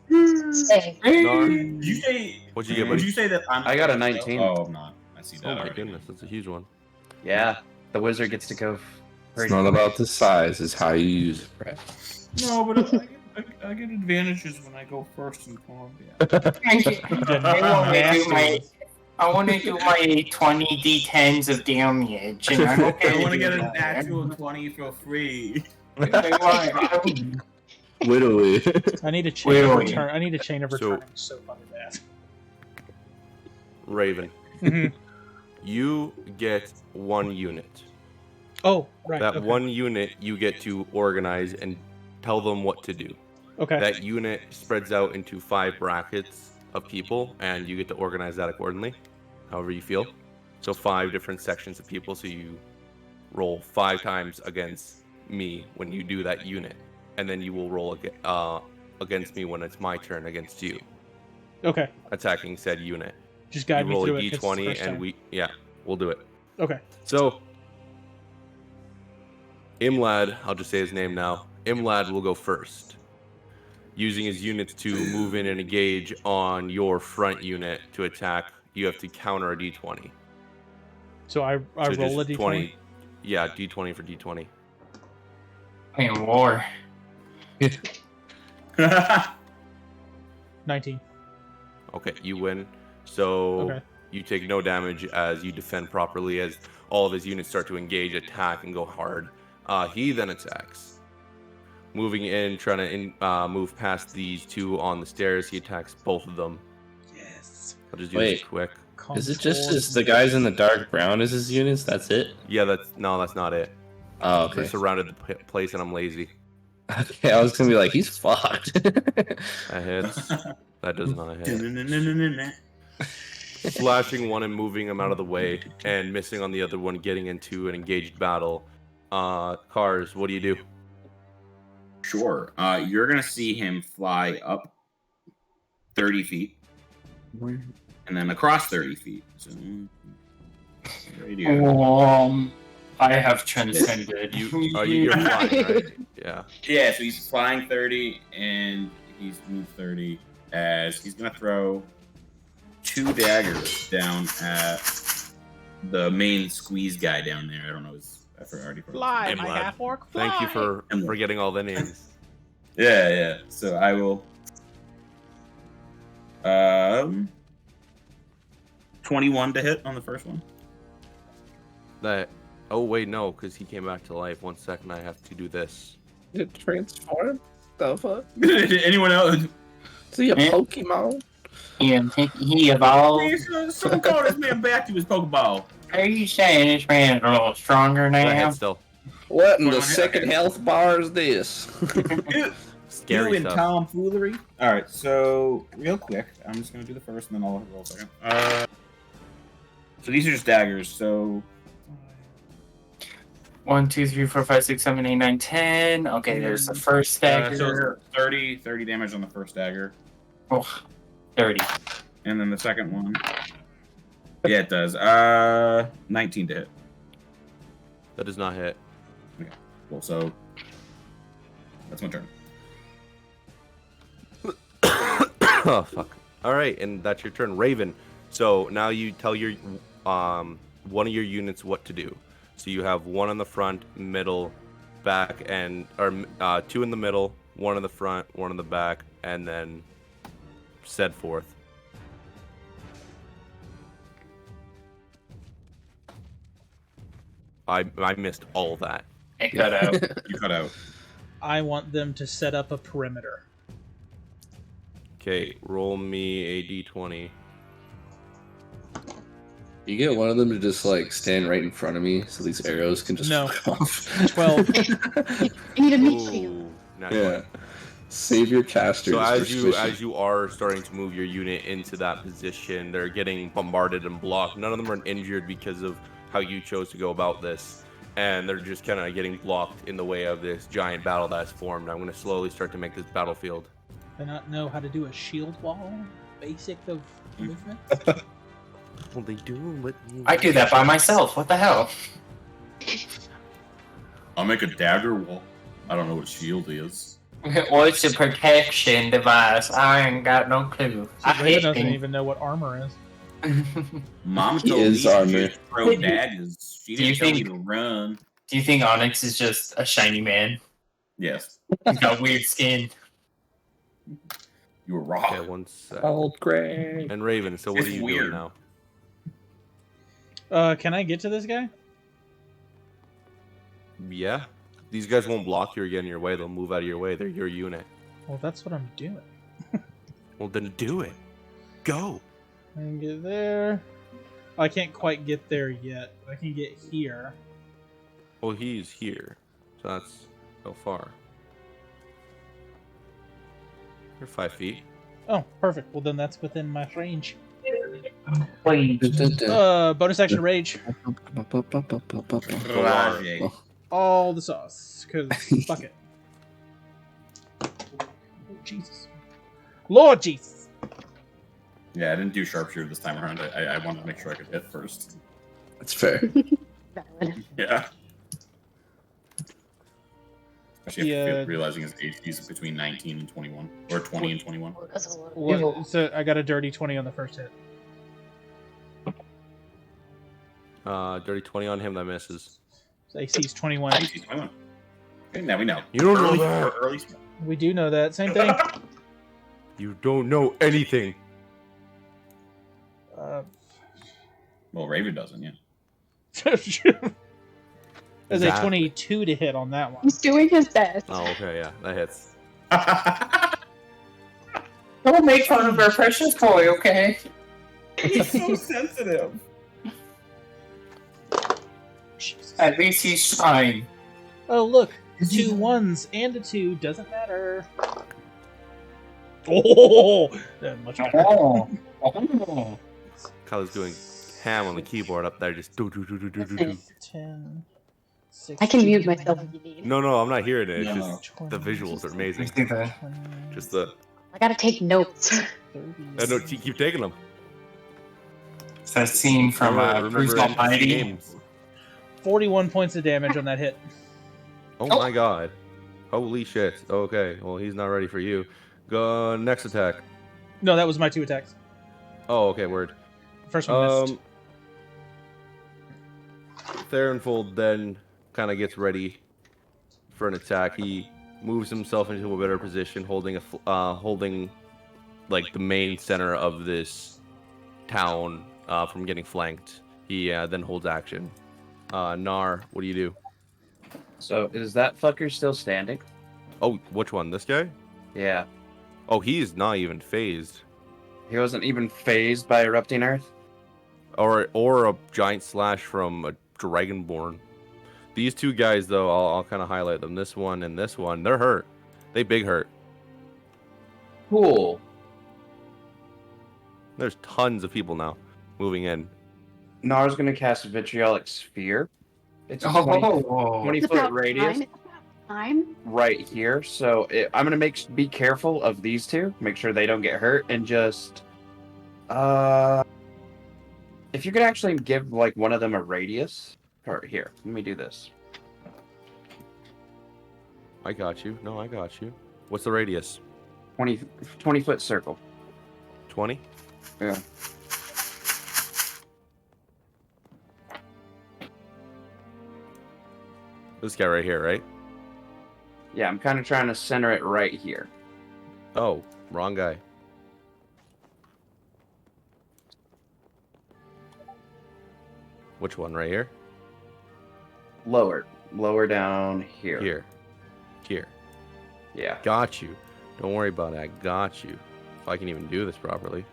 Say,
Nar,
Did you say?
what'd you get,
Would
buddy?
you say that I'm?
I got a 19.
Oh, I'm not. I see that.
Oh my
already.
goodness, that's a huge one.
Yeah, the wizard gets to go.
It's not about the size, it's how you use it, Brad.
No, but I get advantages when I go first in combat.
They won't make you my I want to do my 20 d10s of damage, and I'm okay.
I want to
with
get an
that.
actual 20 for free.
Widowy.
I need a chain of
Really?
return. I need a chain of
So-
returning so fucking bad.
Raven,
Mhm.
you get 1 unit.
Oh, right.
That
okay.
1 unit you get to organize and tell them what to do.
Okay.
That unit spreads out into 5 brackets of people, and you get to organize that accordingly, however you feel. So 5 different sections of people, so you roll 5 times against me when you do that unit, and then you will roll against me when it's my turn against you,
Okay.
attacking said unit.
Just guide
You
me
roll a
through it. 'cause it's the
d20,
first
and
time.
we'll do it.
Okay.
So, Imlad, I'll just say his name now. Imlad will go first, using his units to move in and engage on your front unit to attack. You have to counter a d20.
So I
So
roll a
just
d20.
Yeah, d20 for d20.
In war.
19.
Okay, you win. So
Okay.
you take no damage as you defend properly as all of his units start to engage, attack, and go hard. He then attacks. Moving in, trying to move past these 2 on the stairs. He attacks both of them.
Yes.
I'll just do
Wait.
this quick.
Is it just as the guys in the dark brown as his units? That's it?
Yeah, that's not it.
Oh,
They
okay.
surrounded the place, and I'm lazy.
Okay, I was gonna be like, he's fucked.
That hits. That does not hit. Slashing one and moving him out of the way, and missing on the other one, getting into an engaged battle. Cars, what do you do?
Sure. You're gonna see him fly up 30 feet, and then across 30 feet. So,
I have transcended.
You're flying, right? Yeah.
yeah. So he's flying 30, and he's moved 30 as he's gonna throw 2 daggers down at the main squeeze guy down there. I don't know his. I already forgot.
Fly,
my
my
Imlad.
half orc. Fly.
Thank you for forgetting all the names.
Yeah. So I will. 21 to hit on the first one.
That. Oh wait, no, because he came back to life. 1 second, I have to do this.
It transform? The fuck?
Anyone else?
Is he a
Eh?
Pokemon?
He evolved.
Someone call this man back to his Pokeball.
Are you saying this man's a little stronger
Go ahead,
now?
still.
What in the
Well,
second health bar is this?
Scary
You and
stuff.
tomfoolery. All right, so real quick, I'm just gonna do the first, and then I'll roll second. So these are just daggers. So
1, 2, 3, 4, 5, 6, 7, 8, 9, 10. Okay, there's the first dagger.
so 30 damage on the first dagger,
Oh, 30.
and then the second one. Yeah, it does. 19 to hit.
That does not hit.
Well, so that's my turn.
Oh fuck. All right, and that's your turn, Raven. So now you tell your one of your units what to do. So you have 1 on the front, middle, back, and 2 in the middle, 1 in the front, 1 in the back, and then set forth. I missed all that.
It cut out.
You cut out.
I want them to set up a perimeter.
Okay, roll me a d20.
You get one of them to just like stand right in front of me so these arrows can just
No.
fuck off.
12.
I need a meat shield.
Ooh, not
Yeah.
quite.
Save your casters.
So
for squishy.
as you are starting to move your unit into that position, they're getting bombarded and blocked. None of them are injured because of how you chose to go about this, and they're just kind of getting blocked in the way of this giant battle that's formed. I'm going to slowly start to make this battlefield.
Do not know how to do a shield wall? Basic of movement?
Well, they do, but
I do that by myself. What the hell?
I'll make a dagger wall. I don't know what shield is.
What's a protection device? I ain't got no clue. I
Raven
hate
doesn't
him.
even know what armor is.
Mom
He
told me
is
she
armor.
should throw daggers. She
Do you
didn't tell me
think-
to run.
Do you think Onyx is just a shiny man?
Yes,
He's got weird skin.
you were
Okay,
wrong.
1 sec.
Old Greg.
And Raven, so what
It's
are you
weird.
doing now?
Can I get to this guy?
Yeah. These guys won't block you or get in your way. They'll move out of your way. They're your unit.
Well, that's what I'm doing.
Well, then do it. Go.
I can get there. I can't quite get there yet. I can get here.
Well, he's here. So that's so far. You're 5 feet.
Oh, perfect. Well, then that's within my range.
Wait.
Bonus action rage.
Rage.
All the sauce. Because fuck it. Oh, Jesus. Lord Jesus.
Yeah, I didn't do sharpshooter this time around. I wanted to make sure I could hit first.
That's fair.
Valid.
Yeah. Actually,
Yeah.
realizing his HP is between 19 and 21. Or 20 and 21.
That's a lot.
What, so I got a dirty 20 on the first hit.
Dirty 20 on him. That misses.
So AC's 21.
21. Okay, now we know.
You don't know
early,
that.
Early,
We do know that. Same thing.
You don't know anything.
well, Raven doesn't, yeah.
There's a
Exactly.
22 to hit on that one.
He's doing his best.
Oh, okay, yeah. That hits.
Don't make fun of our precious boy, okay?
He's so sensitive.
Jesus.
At least he's trying.
Oh, look. 2 1s and a 2. Doesn't matter. Oh! Much better.
Oh. Oh.
Kyle's doing ham on the keyboard up there. Just do.
10, 16,
I can mute myself if you need.
No, I'm not hearing it. It's
No.
just the visuals are amazing.
I think that-
Just the.
I gotta take notes.
I know. Keep taking them.
It's that scene from Bruce
NPC
Almighty.
games.
41 points of damage on that hit.
Oh my god. Holy shit. Okay, well, he's not ready for you. Go next attack.
No, that was my 2 attacks.
Oh, okay, word.
First one missed.
Theronfold then kind of gets ready for an attack. He moves himself into a better position, holding like the main center of this town from getting flanked. He then holds action. Nar, what do you do?
So is that fucker still standing?
Oh, which one? This guy?
Yeah.
Oh, he is not even phased.
He wasn't even phased by erupting earth.
Or a giant slash from a dragonborn. These two guys, though, I'll kind of highlight them. This one and this one, they're hurt. They big hurt.
Cool.
There's tons of people now moving in.
Nar's gonna cast a vitriolic sphere. It's a 20,
Oh.
20
It's
foot
about
radius
time. It's about time.
right here. So I'm gonna be careful of these two. Make sure they don't get hurt, and just if you could actually give like one of them a radius. Or here, let me do this.
I got you. No, I got you. What's the radius?
20 foot circle.
20?
Yeah.
This guy right here, right?
Yeah, I'm kind of trying to center it right here.
Oh, wrong guy. Which one? Right here?
Lower down here.
Here.
Yeah.
Got you. Don't worry about it. I got you. If I can even do this properly.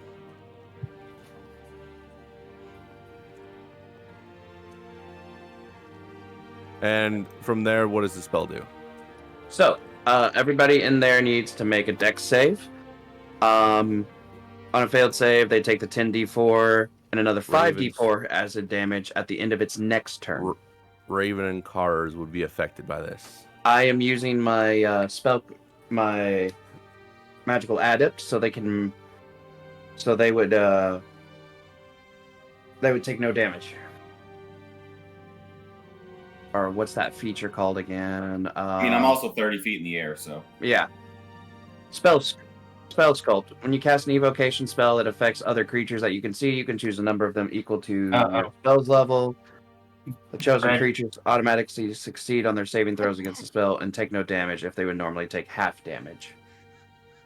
And from there, what does the spell do?
So, everybody in there needs to make a dex save. On a failed save, they take the 10d4 and another 5d4 as a damage at the end of its next turn.
Raven and Cars would be affected by this.
I am using my my magical adept, so they would take no damage. Or what's that feature called again?
I mean, I'm also 30 feet in the air, so.
Yeah. Spell sculpt. When you cast an evocation spell that affects other creatures that you can see, you can choose a number of them equal to your spell's level. The chosen
Okay.
creatures automatically succeed on their saving throws against the spell and take no damage if they would normally take half damage.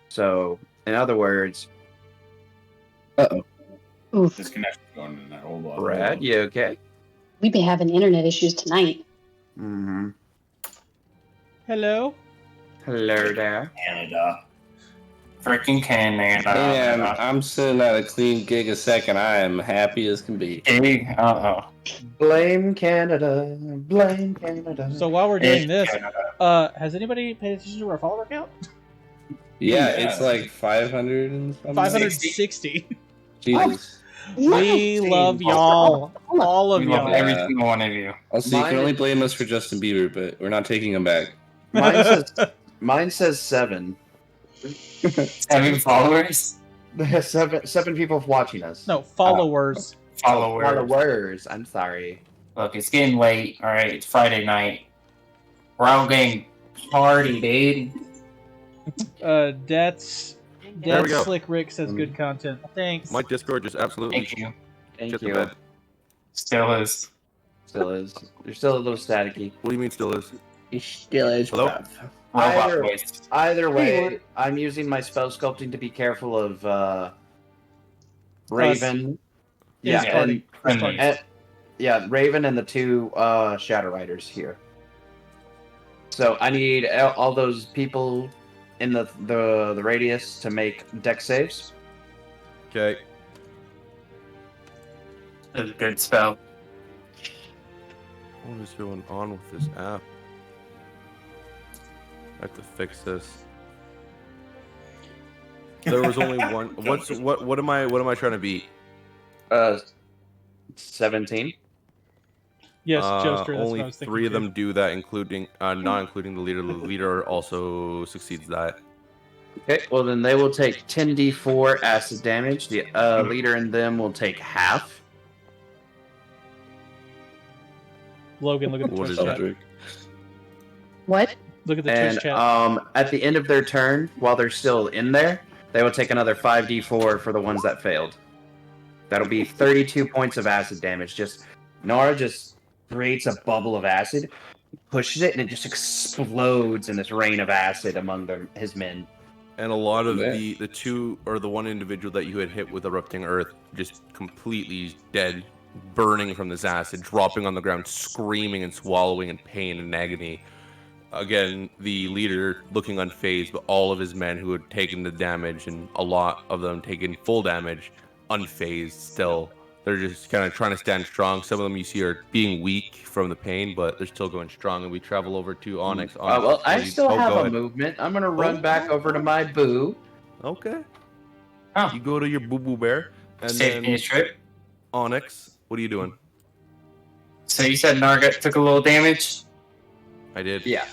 So, in other words,
Oof.
This connection's going in there. Hold on.
Brad, you okay?
We be having internet issues tonight.
Mm-hmm.
Hello.
Hello there.
Canada. Freaking Canada.
Hey man, I'm sitting at a clean gig a second. I am happy as can be.
Hey,
Blame Canada. Blame Canada.
So while we're doing this,
Canada.
has anybody paid attention to our follower count?
Yeah,
Yeah.
it's like 500 and something.
560.
Jesus.
We love y'all. All of
We love
y'all.
every
Yeah.
single one of you.
Also, you can
Mine-
only blame us for Justin Bieber, but we're not taking him back.
Mine says 7.
7 followers?
seven people watching us.
No, followers.
Followers.
Followers. I'm sorry.
Look, it's getting late. All right, it's Friday night. We're all getting party, dude.
That's
There we go.
Slick Rick says good content. Thanks.
My Discord just absolutely
Thank you.
Thank
shit the
you.
bed.
Still is.
Still is. You're still a little staticky.
What do you mean still is?
He still is.
Hello?
Robot
Either-
voice.
Either way, I'm using my spell sculpting to be careful of Raven.
His
Yeah,
party. His
and-
party.
yeah, Raven and the 2 Shadow Riders here. So I need all those people in the radius to make deck saves.
Okay.
That's a good spell.
What is going on with this app? I have to fix this. There was only one. What am I trying to beat?
17.
Yes, Joester, that's
only
what I was thinking.
3 of
too.
them do that, including not including the leader. The leader also succeeds that.
Okay, well then they will take 10d4 acid damage. The leader in them will take half.
Logan, look at the
What
Twitch
is
chat.
that?
What?
Look at the
And
Twitch chat.
at the end of their turn, while they're still in there, they will take another 5d4 for the ones that failed. That'll be 32 points of acid damage. Nara just creates a bubble of acid, pushes it, and it just explodes in this rain of acid among his men.
And a lot of
Yeah.
the 2 or the 1 individual that you had hit with erupting earth just completely dead, burning from this acid, dropping on the ground, screaming and swallowing in pain and agony. Again, the leader looking unfazed, but all of his men who had taken the damage, and a lot of them taking full damage, unfazed still. They're just kind of trying to stand strong. Some of them you see are being weak from the pain, but they're still going strong. And we travel over to Onyx. Onyx,
Well, I still have
go
a
ahead.
movement. I'm going to run back over to my boo.
Okay.
Oh.
You go to your boo boo bear, and
Taking
then
a trip.
Onyx. What are you doing?
So you said Nargut took a little damage?
I did.
Yeah.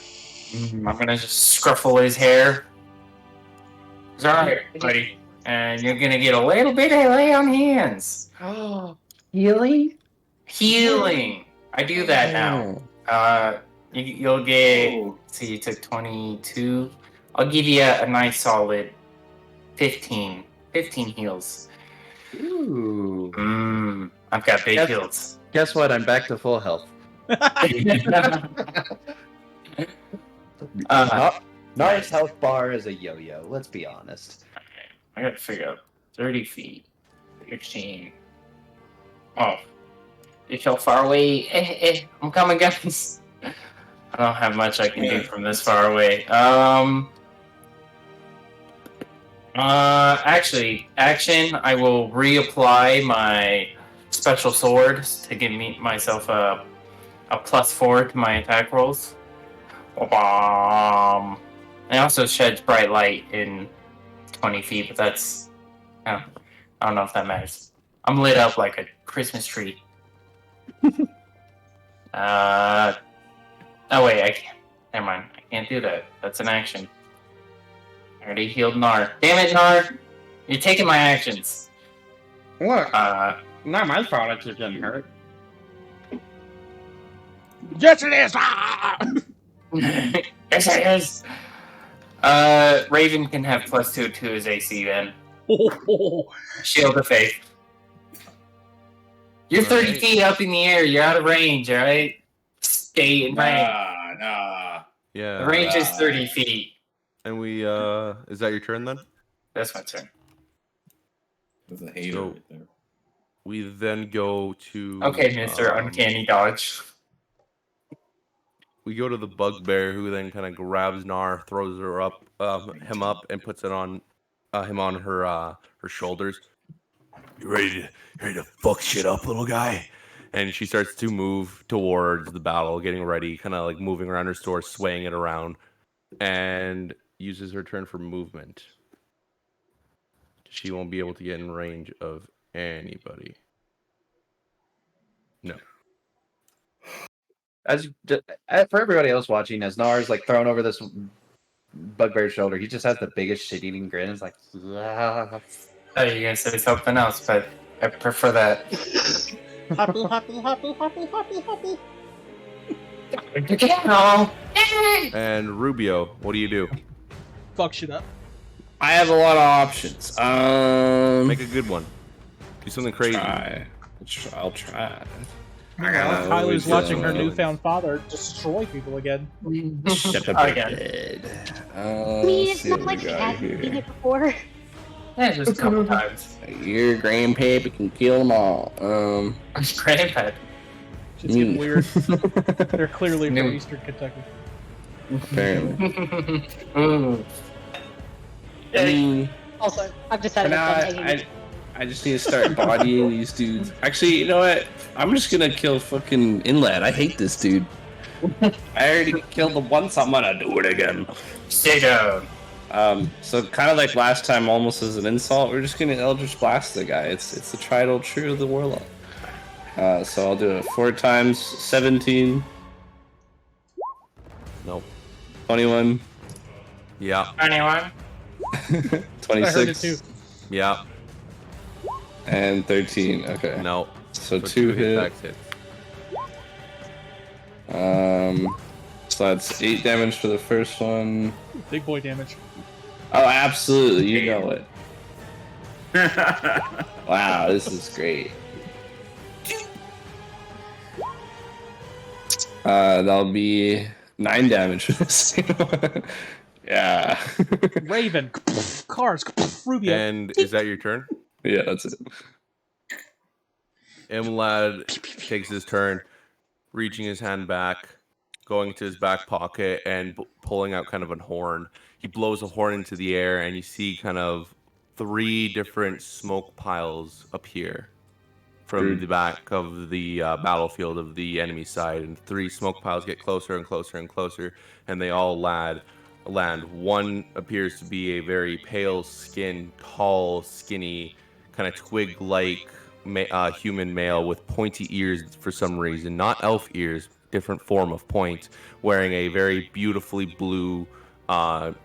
I'm gonna just scruffle his hair. It's alright, buddy. And you're gonna get a little bit of lay on hands.
Healing?
Healing! I do that now. You'll get. So you took 22. I'll give you a nice solid 15. 15 heals.
Ooh.
I've got big
Yes.
heals.
Guess what? I'm back to full health. Nara's health bar is a yo-yo. Let's be honest.
I gotta figure out 30 feet. 15. Oh. You feel far away. I'm coming, guys. I don't have much I can do from this far away. Actually, action. I will reapply my special sword to give myself a +4 to my attack rolls. It also sheds bright light in 20 feet, but that's. I don't know if that matters. I'm lit up like a Christmas tree. Oh wait, I can't. Never mind. I can't do that. That's an action. I already healed Nar. Damn it, Nar! You're taking my actions.
Look, not my fault if you're getting hurt.
Yes, it is! Ah!
Yes, it is. Raven can have +2 to his AC then. Shield of Faith. You're 30
Alright.
feet up in the air. You're out of range, alright? Stay in range.
Nah.
Yeah.
The range is 30 feet.
And we is that your turn then?
That's my turn.
There's a hater
So-
right there.
We then go to.
Okay, Mr. Uncanny Dodge.
We go to the bugbear, who then kind of grabs Nar, throws her up, him up, and puts it on him on her shoulders.
You ready to fuck shit up, little guy?
And she starts to move towards the battle, getting ready, kind of like moving around her store, swaying it around, and uses her turn for movement. She won't be able to get in range of anybody. No.
For everybody else watching, as Nar's like thrown over this bugbear's shoulder, he just has the biggest shit-eating grin. It's like, yeah.
I thought you were gonna say something else, but I prefer that.
Hopple, hopple, hopple, hopple, hopple, hopple.
And Rubio, what do you do?
Fuck shit up.
I have a lot of options.
Make a good one. Do something crazy.
I'll try.
Kyler's watching her newfound father destroy people again.
Shut up,
Again.
I mean, it's not like he hasn't seen it before.
Yeah, just a couple times.
Your grandpappy can kill them all.
Grandpa.
It's getting weird. They're clearly from Eastern Kentucky.
Apparently.
Yeah.
I mean,
Also, I've decided
I just need to start bodying these dudes. Actually, you know what? I'm just gonna kill fucking Inlet. I hate this dude. I already killed him once. I'm gonna do it again.
Stay down.
So kind of like last time, almost as an insult, we're just gonna Eldritch Blast the guy. It's the tried old true of the Warlock. So I'll do it 4 times, 17.
Nope.
21.
Yeah.
Anyone?
26.
I heard it too.
Yeah.
And 13. Okay.
No.
So
So
2 hit.
attacks hit.
So that's 8 damage for the first one.
Big boy damage.
Oh, absolutely. You know it. Wow, this is great. That'll be 9 damage for this. Yeah.
Raven. Cars. Rubio.
And is that your turn?
Yeah, that's it.
Imlad takes his turn, reaching his hand back, going to his back pocket, and pulling out kind of a horn. He blows a horn into the air, and you see kind of 3 different smoke piles appear from the back of the battlefield of the enemy side. And 3 smoke piles get closer and closer and closer, and they all land. One appears to be a very pale-skinned, tall, skinny, kind of twig-like human male with pointy ears for some reason. Not elf ears, different form of point, wearing a very beautifully blue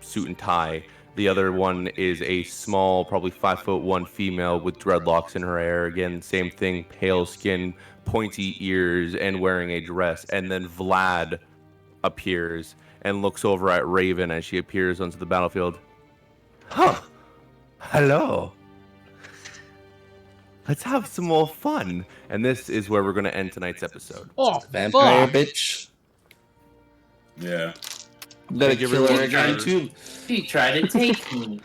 suit and tie. The other one is a small, probably 5'1" female with dreadlocks in her hair. Again, same thing, pale skin, pointy ears, and wearing a dress. And then Vlad appears and looks over at Raven as she appears onto the battlefield. Huh. Hello. Let's have some more fun. And this is where we're going to end tonight's episode.
Oh,
Vampire
fuck.
bitch.
Yeah.
Better
you,
kill her
everyone.
again too.
He tried to take me.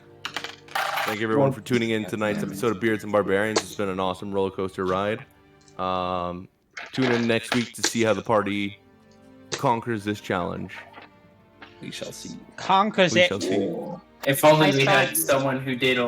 Thank you everyone for tuning in to tonight's episode of Beards and Barbarians. It's been an awesome roller coaster ride. Tune in next week to see how the party conquers this challenge.
We shall see.
Conquers
We
it.
shall see.
If only
I
we
saw-
had someone who did